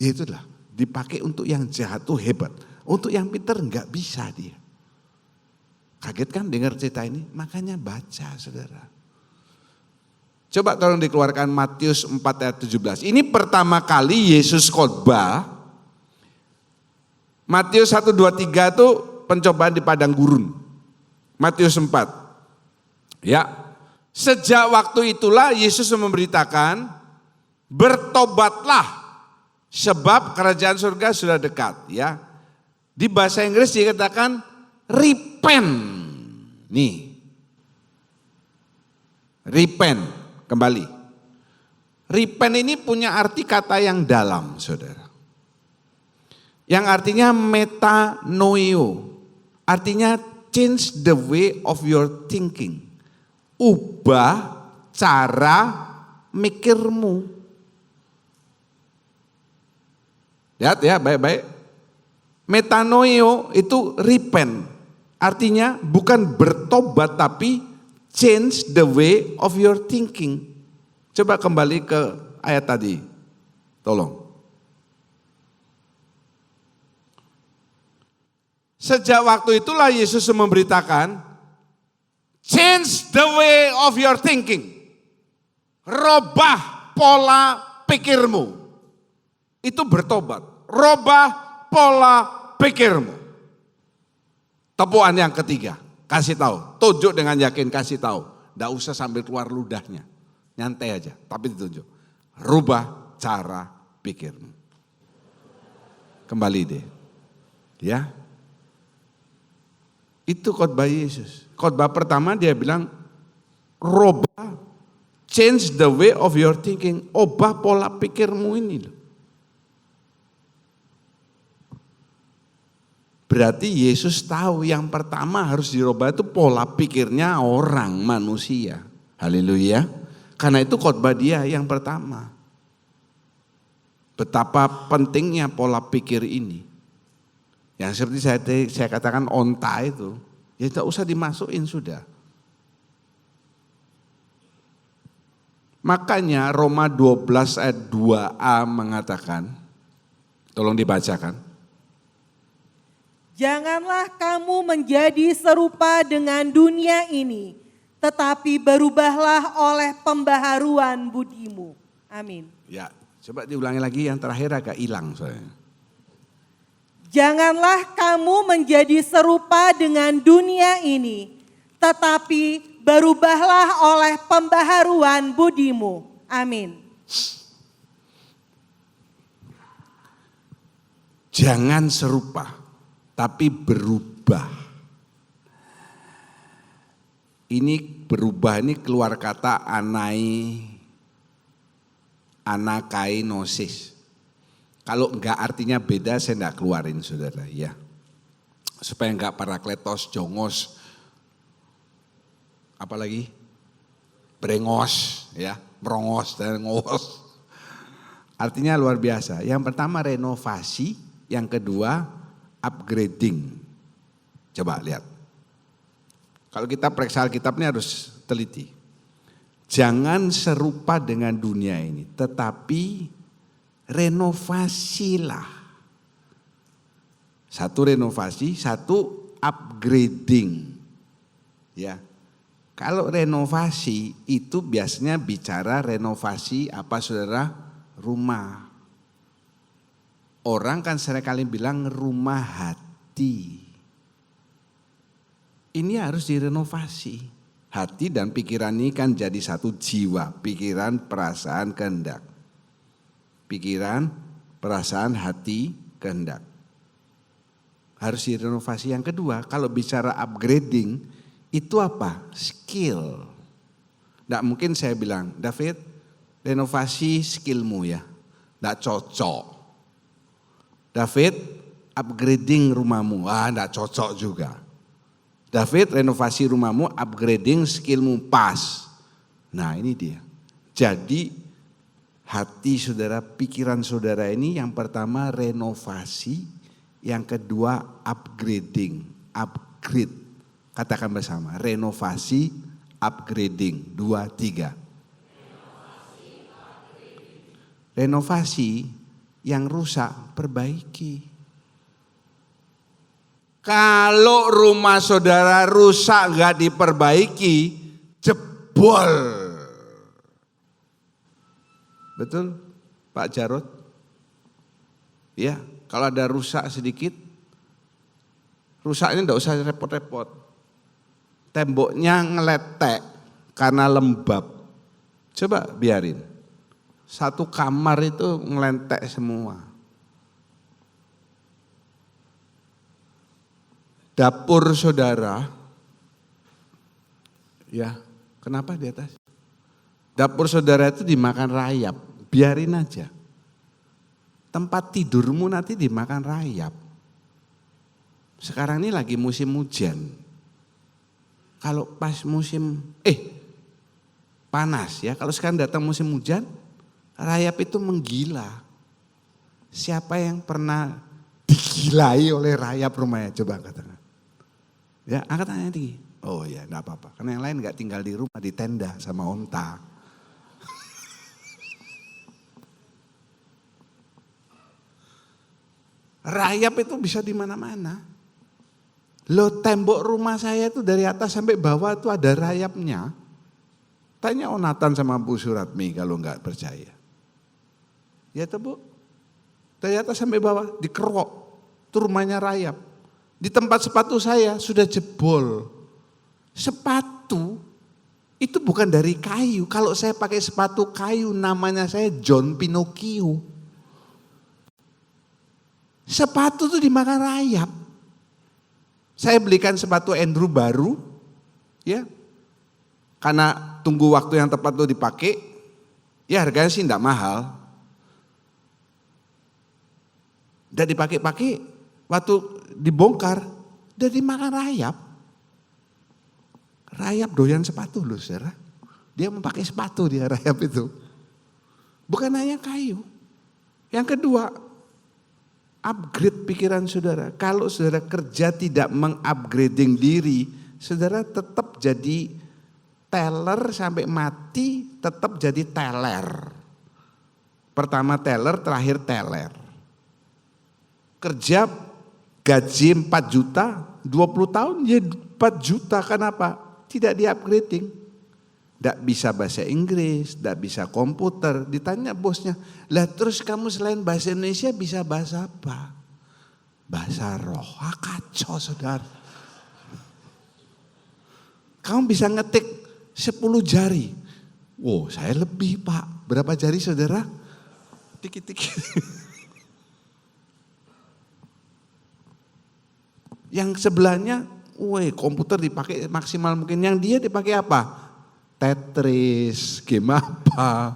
ya itulah, dipakai untuk yang jahat tuh hebat, untuk yang pintar enggak bisa dia. Kaget kan dengar cerita ini? Makanya baca saudara. Coba tolong dikeluarkan Matius 4 ayat 17. Ini pertama kali Yesus khotbah. Matius 1, 2, 3 itu pencobaan di padang gurun. Matius 4. Ya, sejak waktu itulah Yesus memberitakan, bertobatlah sebab kerajaan surga sudah dekat. Ya, di bahasa Inggris dikatakan repent. Nih, repent, kembali. Repent ini punya arti kata yang dalam, saudara. Yang artinya metanoio, artinya change the way of your thinking. Ubah cara mikirmu. Lihat ya baik-baik. Metanoio itu repent. Artinya bukan bertobat tapi change the way of your thinking. Coba kembali ke ayat tadi. Tolong. Sejak waktu itulah Yesus memberitakan, change the way of your thinking. Robah pola pikirmu. Itu bertobat. Robah pola pikirmu. Tepuan yang ketiga, kasih tahu. Tunjuk dengan yakin, kasih tahu. Tidak usah sambil keluar ludahnya. Nyantai aja, tapi ditunjuk. Rubah cara pikirmu. Kembali deh. Ya. Itu khotbah Yesus. Khotbah pertama dia bilang, robah, change the way of your thinking. Ubah pola pikirmu ini loh. Berarti Yesus tahu yang pertama harus dirubah itu pola pikirnya orang, manusia. Haleluya. Karena itu khotbah dia yang pertama. Betapa pentingnya pola pikir ini. Yang seperti saya katakan onta itu, ya tidak usah dimasukin sudah. Makanya Roma 12 ayat 2a mengatakan, tolong dibacakan. Janganlah kamu menjadi serupa dengan dunia ini, tetapi berubahlah oleh pembaharuan budimu. Amin. Ya, coba diulangi lagi yang terakhir agak hilang soalnya. Janganlah kamu menjadi serupa dengan dunia ini, tetapi berubahlah oleh pembaharuan budimu. Amin. Jangan serupa, tapi berubah. Ini berubah ini keluar kata anakainosis. Kalau enggak artinya beda saya enggak keluarin saudara ya. Supaya enggak parakletos, jongos, apalagi brengos ya, merongos dan ngos. Artinya luar biasa. Yang pertama renovasi, yang kedua upgrading. Coba lihat. Kalau kita periksa Alkitab ini harus teliti. Jangan serupa dengan dunia ini, tetapi renovasilah. Satu renovasi, satu upgrading. Ya. Kalau renovasi itu biasanya bicara renovasi apa saudara? Rumah. Orang kan seringkali bilang rumah hati. Ini harus direnovasi. Hati dan pikiran ini kan jadi satu jiwa, pikiran, perasaan, kehendak. Pikiran, perasaan, hati, kehendak. Harus direnovasi. Yang kedua, kalau bicara upgrading, itu apa? Skill. Nggak mungkin saya bilang, David, renovasi skillmu ya. Nggak cocok. David, upgrading rumahmu. Nggak cocok juga. David, renovasi rumahmu, upgrading skillmu pas. Nah ini dia. Jadi hati saudara, pikiran saudara ini yang pertama renovasi, yang kedua upgrading, upgrade. Katakan bersama, renovasi, upgrading, 2, 3. Renovasi, yang rusak perbaiki. Kalau rumah saudara rusak gak diperbaiki, jebol. Betul Pak Jarod? Ya, kalau ada rusak sedikit, rusaknya enggak usah repot-repot. Temboknya ngeletek karena lembab. Coba biarin. Satu kamar itu ngelentek semua. Dapur saudara, ya kenapa di atas? Dapur saudara itu dimakan rayap, biarin aja. Tempat tidurmu nanti dimakan rayap. Sekarang ini lagi musim hujan. Kalau pas musim panas ya, kalau sekarang datang musim hujan, rayap itu menggila. Siapa yang pernah digilai oleh rayap rumahnya? Coba katakan. Ya, angkat tangannya tinggi. Oh ya, enggak apa-apa. Karena yang lain enggak tinggal di rumah, di tenda sama onta. Rayap itu bisa di mana-mana. Loh, tembok rumah saya itu dari atas sampai bawah itu ada rayapnya. Tanya Onatan sama Bu Suratmi kalau enggak percaya. Ya tuh Bu, dari atas sampai bawah dikerok, itu rumahnya rayap. Di tempat sepatu saya sudah jebol. Sepatu itu bukan dari kayu. Kalau saya pakai sepatu kayu namanya saya John Pinocchio. Sepatu itu dimakan rayap. Saya belikan sepatu Andrew baru, ya, karena tunggu waktu yang tepat itu dipakai. Ya harganya sih enggak mahal. Udah dipakai-pakai, waktu dibongkar, udah dimakan rayap. Rayap doyan sepatu loh saudara. Dia mau pakai sepatu dia rayap itu. Bukan hanya kayu. Yang kedua, upgrade pikiran saudara. Kalau saudara kerja tidak mengupgrading diri, saudara tetap jadi teller sampai mati, tetap jadi teller. Pertama teller, terakhir teller. Kerja gaji 4 juta, 20 tahun ya 4 juta, kenapa? Tidak di-upgrading. Tidak bisa bahasa Inggris, tidak bisa komputer. Ditanya bosnya, lah terus kamu selain bahasa Indonesia bisa bahasa apa? Bahasa roh, kacau saudara. Kamu bisa ngetik 10 jari. Wow, saya lebih Pak. Berapa jari saudara? Dikit-dikit. Yang sebelahnya, komputer dipakai maksimal mungkin. Yang dia dipakai apa? Tetris, game apa?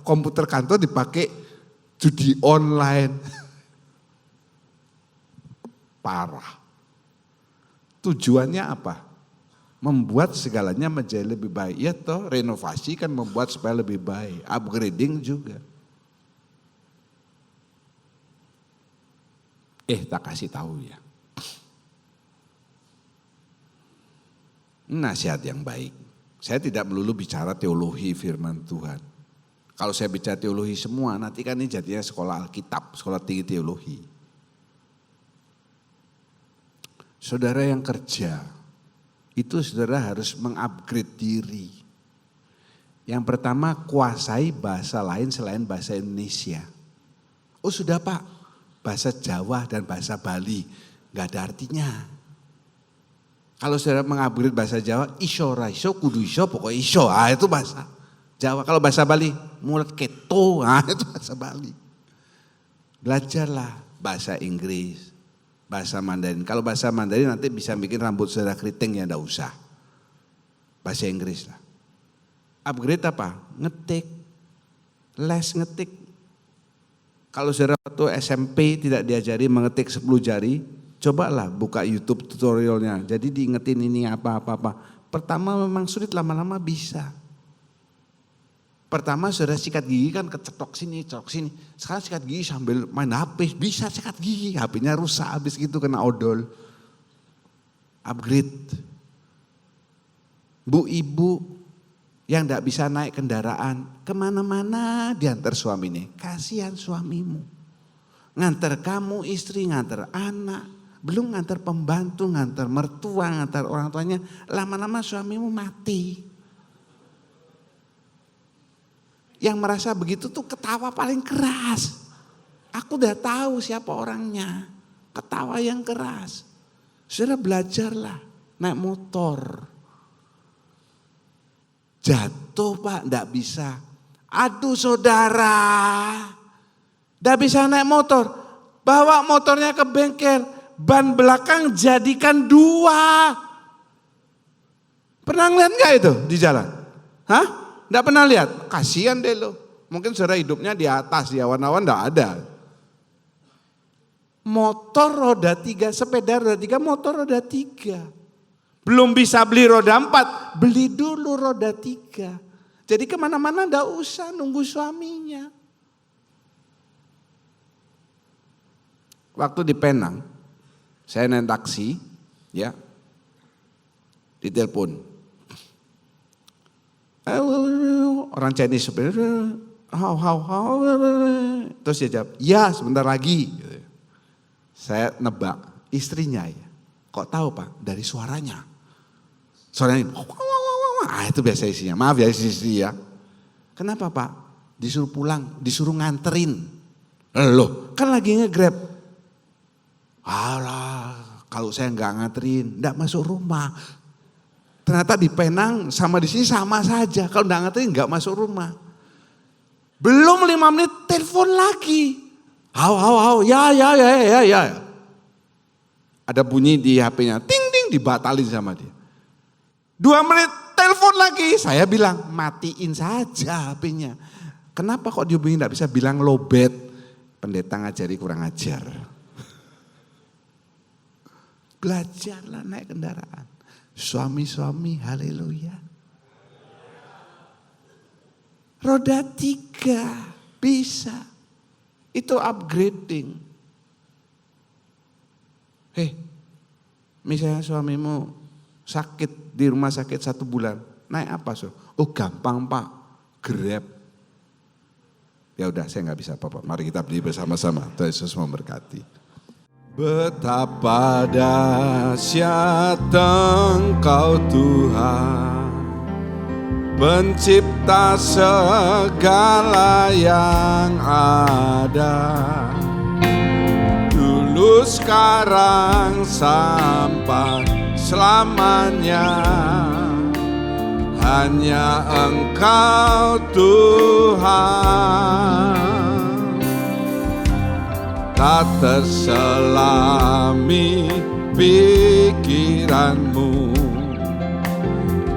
Komputer kantor dipakai judi online. Parah. Tujuannya apa? Membuat segalanya menjadi lebih baik. Ya toh, renovasi kan membuat supaya lebih baik. Upgrading juga. Tak kasih tahu ya. Nasihat yang baik. Saya tidak melulu bicara teologi firman Tuhan. Kalau saya bicara teologi semua, nanti kan ini jadinya sekolah Alkitab, sekolah tinggi teologi. Saudara yang kerja, itu saudara harus mengupgrade diri. Yang pertama, kuasai bahasa lain selain bahasa Indonesia. Oh sudah Pak. Bahasa Jawa dan bahasa Bali nggak ada artinya. Kalau saudara mengupgrade bahasa Jawa, iso raiso kudu iso pokoknya iso, itu bahasa Jawa. Kalau bahasa Bali, mulut keto, itu bahasa Bali. Belajarlah bahasa Inggris, bahasa Mandarin. Kalau bahasa Mandarin nanti bisa bikin rambut saudara keriting ya, enggak usah. Bahasa Inggris lah. Upgrade apa? Ngetik. Les ngetik. Kalau saudara waktu SMP tidak diajari mengetik 10 jari, cobalah buka YouTube tutorialnya. Jadi diingetin ini apa-apa. Pertama memang sulit, lama-lama bisa. Pertama saudara sikat gigi kan kecetok sini, cetok sini. Sekarang sikat gigi sambil main HP, bisa sikat gigi. HP-nya rusak habis gitu kena odol. Upgrade. Bu ibu yang tidak bisa naik kendaraan, kemana-mana diantar suaminya. Kasihan suamimu. Ngantar kamu istri, ngantar anak. Belum ngantar pembantu, ngantar mertua, ngantar orang tuanya. Lama-lama suamimu mati. Yang merasa begitu tuh ketawa paling keras. Aku udah tahu siapa orangnya. Ketawa yang keras. Saudara belajarlah naik motor. Jatuh Pak, enggak bisa. Aduh saudara, enggak bisa naik motor. Bawa motornya ke bengkel, ban belakang jadikan 2. Pernah ngeliat enggak itu di jalan? Hah? Enggak pernah lihat? Kasihan deh lo. Mungkin saudara hidupnya di atas, di awan-awan enggak ada. Motor roda 3, sepeda roda 3, motor roda 3. Belum bisa beli roda 4, beli dulu roda 3. Jadi kemana-mana enggak usah nunggu suaminya. Waktu di Penang, saya naik taksi, ya, ditelepon. Orang Chinese, terus dia jawab, ya sebentar lagi. Saya nebak, istrinya ya. Kok tahu Pak? Dari suaranya. Suaranya, itu biasa isinya. Maaf ya istri ya. Kenapa Pak? Disuruh pulang, disuruh nganterin. Loh, kan lagi nge-Grab. Alah, kalau saya nggak nganterin, nggak masuk rumah. Ternyata di Penang sama di sini sama saja. Kalau nggak nganterin nggak masuk rumah. Belum 5 menit telepon lagi. Ya. Ada bunyi di HP-nya, ting ting dibatalin sama dia. 2 menit telepon lagi. Saya bilang matiin saja HP-nya. Kenapa kok dihubungi nggak bisa bilang lowbat? Pendeta ngajari kurang ajar. Belajarlah naik kendaraan. Suami-suami, haleluya. Roda 3 bisa. Itu upgrading. Misalnya suamimu sakit di rumah sakit 1 bulan. Naik apa so? Oh gampang Pak, Grab. Ya udah saya nggak bisa apa-apa. Mari kita beli bersama-sama. Tuhan Yesus memberkati. Betapa dahsyat Engkau Tuhan, pencipta segala yang ada, dulu sekarang sampai selamanya. Hanya Engkau Tuhan, tak terselami pikiranmu,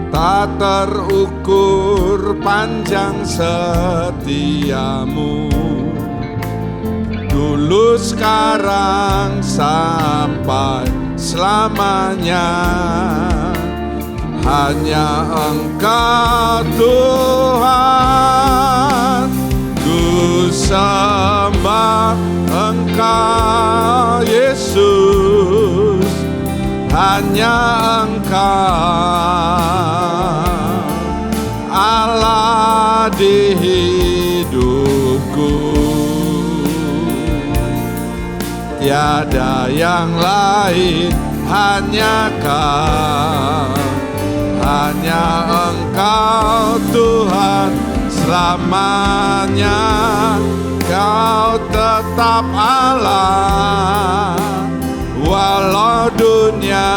tak terukur panjang setiamu. Dulu sekarang sampai selamanya. Hanya Engkau Tuhan, ku sembah Engkau Yesus, hanya Engkau Allah di hidupku, tiada yang lain, hanya Kau. Hanya Engkau Tuhan selamanya. Kau tetap Allah walau dunia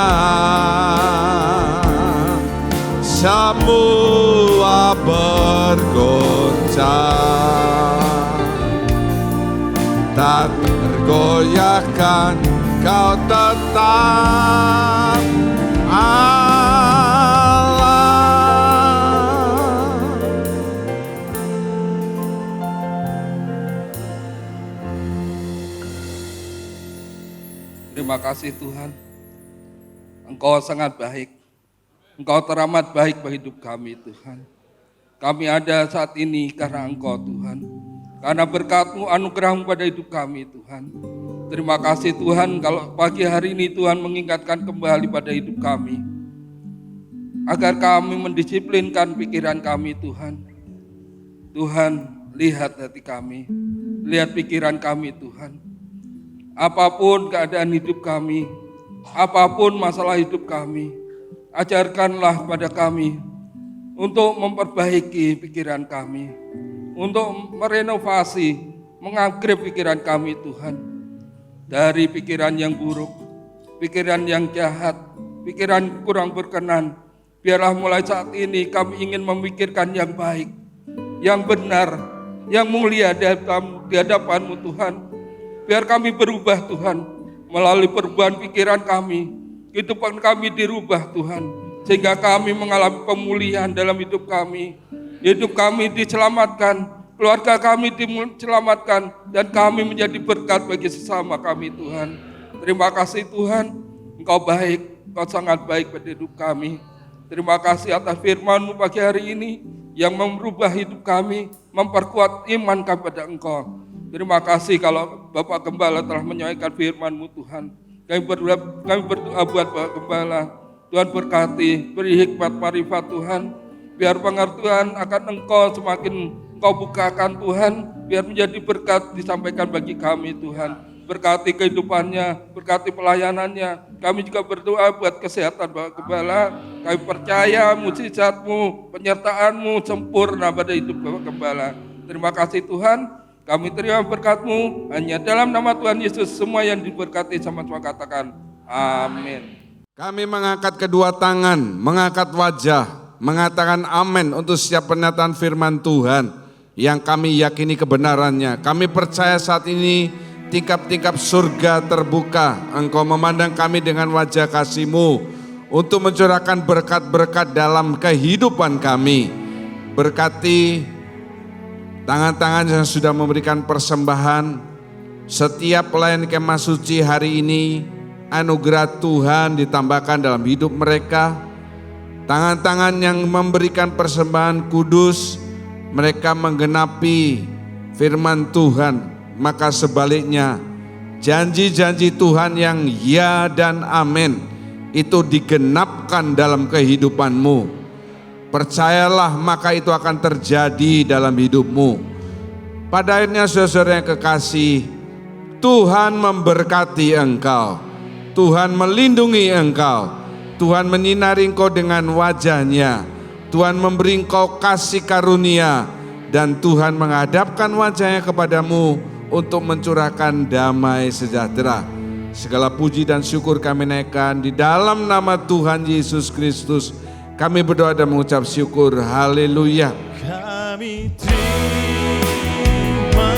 semua bergoncang. Tak muliakan, Kau tetap Allah. Terima kasih Tuhan, Engkau sangat baik, Engkau teramat baik bagi hidup kami Tuhan. Kami ada saat ini karena Engkau Tuhan, karena berkat-Mu, anugerah-Mu pada hidup kami Tuhan. Terima kasih Tuhan kalau pagi hari ini Tuhan mengingatkan kembali pada hidup kami, agar kami mendisiplinkan pikiran kami Tuhan. Tuhan, lihat hati kami, lihat pikiran kami Tuhan. Apapun keadaan hidup kami, apapun masalah hidup kami, ajarkanlah pada kami untuk memperbaiki pikiran kami, untuk merenovasi, mengupgrade pikiran kami Tuhan. Dari pikiran yang buruk, pikiran yang jahat, pikiran kurang berkenan, biarlah mulai saat ini kami ingin memikirkan yang baik, yang benar, yang mulia di hadapan-Mu Tuhan. Biar kami berubah Tuhan, melalui perubahan pikiran kami, kehidupan kami dirubah Tuhan, sehingga kami mengalami pemulihan dalam hidup kami diselamatkan, keluarga kami diselamatkan, dan kami menjadi berkat bagi sesama kami Tuhan. Terima kasih Tuhan, Engkau baik, Engkau sangat baik pada hidup kami. Terima kasih atas firman-Mu pagi hari ini yang merubah hidup kami, memperkuat iman kepada Engkau. Terima kasih kalau Bapak Gembala telah menyampaikan firman-Mu Tuhan. Kami berdoa buat Bapak Gembala, Tuhan berkati, beri hikmat marifat Tuhan, biar pengertian akan Engkau semakin Engkau bukakan Tuhan, biar menjadi berkat disampaikan bagi kami Tuhan. Berkati kehidupannya, berkati pelayanannya. Kami juga berdoa buat kesehatan Bapak Gembala. Kami percaya mujizat-Mu, penyertaan-Mu sempurna pada hidup Bapak Gembala. Terima kasih Tuhan, kami terima berkat-Mu. Hanya dalam nama Tuhan Yesus semua yang diberkati sama-sama katakan amin. Kami mengangkat kedua tangan, mengangkat wajah, mengatakan amin untuk setiap pernyataan firman Tuhan yang kami yakini kebenarannya. Kami percaya saat ini tingkap-tingkap surga terbuka. Engkau memandang kami dengan wajah kasih-Mu untuk mencurahkan berkat-berkat dalam kehidupan kami. Berkati tangan-tangan yang sudah memberikan persembahan, setiap pelayan kemah suci hari ini, anugerah Tuhan ditambahkan dalam hidup mereka. Tangan-tangan yang memberikan persembahan kudus, mereka menggenapi firman Tuhan. Maka sebaliknya, janji-janji Tuhan yang ya dan amin itu digenapkan dalam kehidupan-Mu. Percayalah, maka itu akan terjadi dalam hidup-Mu. Pada akhirnya saudara yang kekasih, Tuhan memberkati engkau, Tuhan melindungi engkau, Tuhan menyinari engkau dengan wajah-Nya, Tuhan memberi engkau kasih karunia, dan Tuhan menghadapkan wajah-Nya kepadamu untuk mencurahkan damai sejahtera. Segala puji dan syukur kami naikkan di dalam nama Tuhan Yesus Kristus. Kami berdoa dan mengucap syukur. Haleluya. Kami terima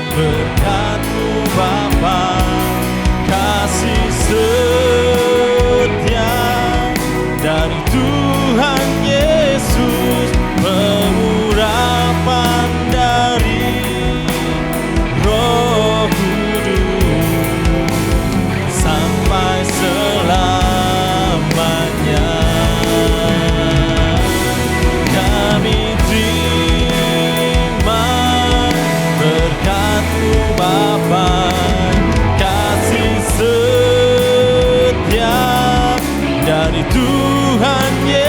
berkat-Mu Bapa, kasih setia dari Tuhan Yesus, pengurapan dari Roh Kudus sampai selamanya. Kami terima berkat-Mu Bapa, kasih setia dari Tuhan Yesus.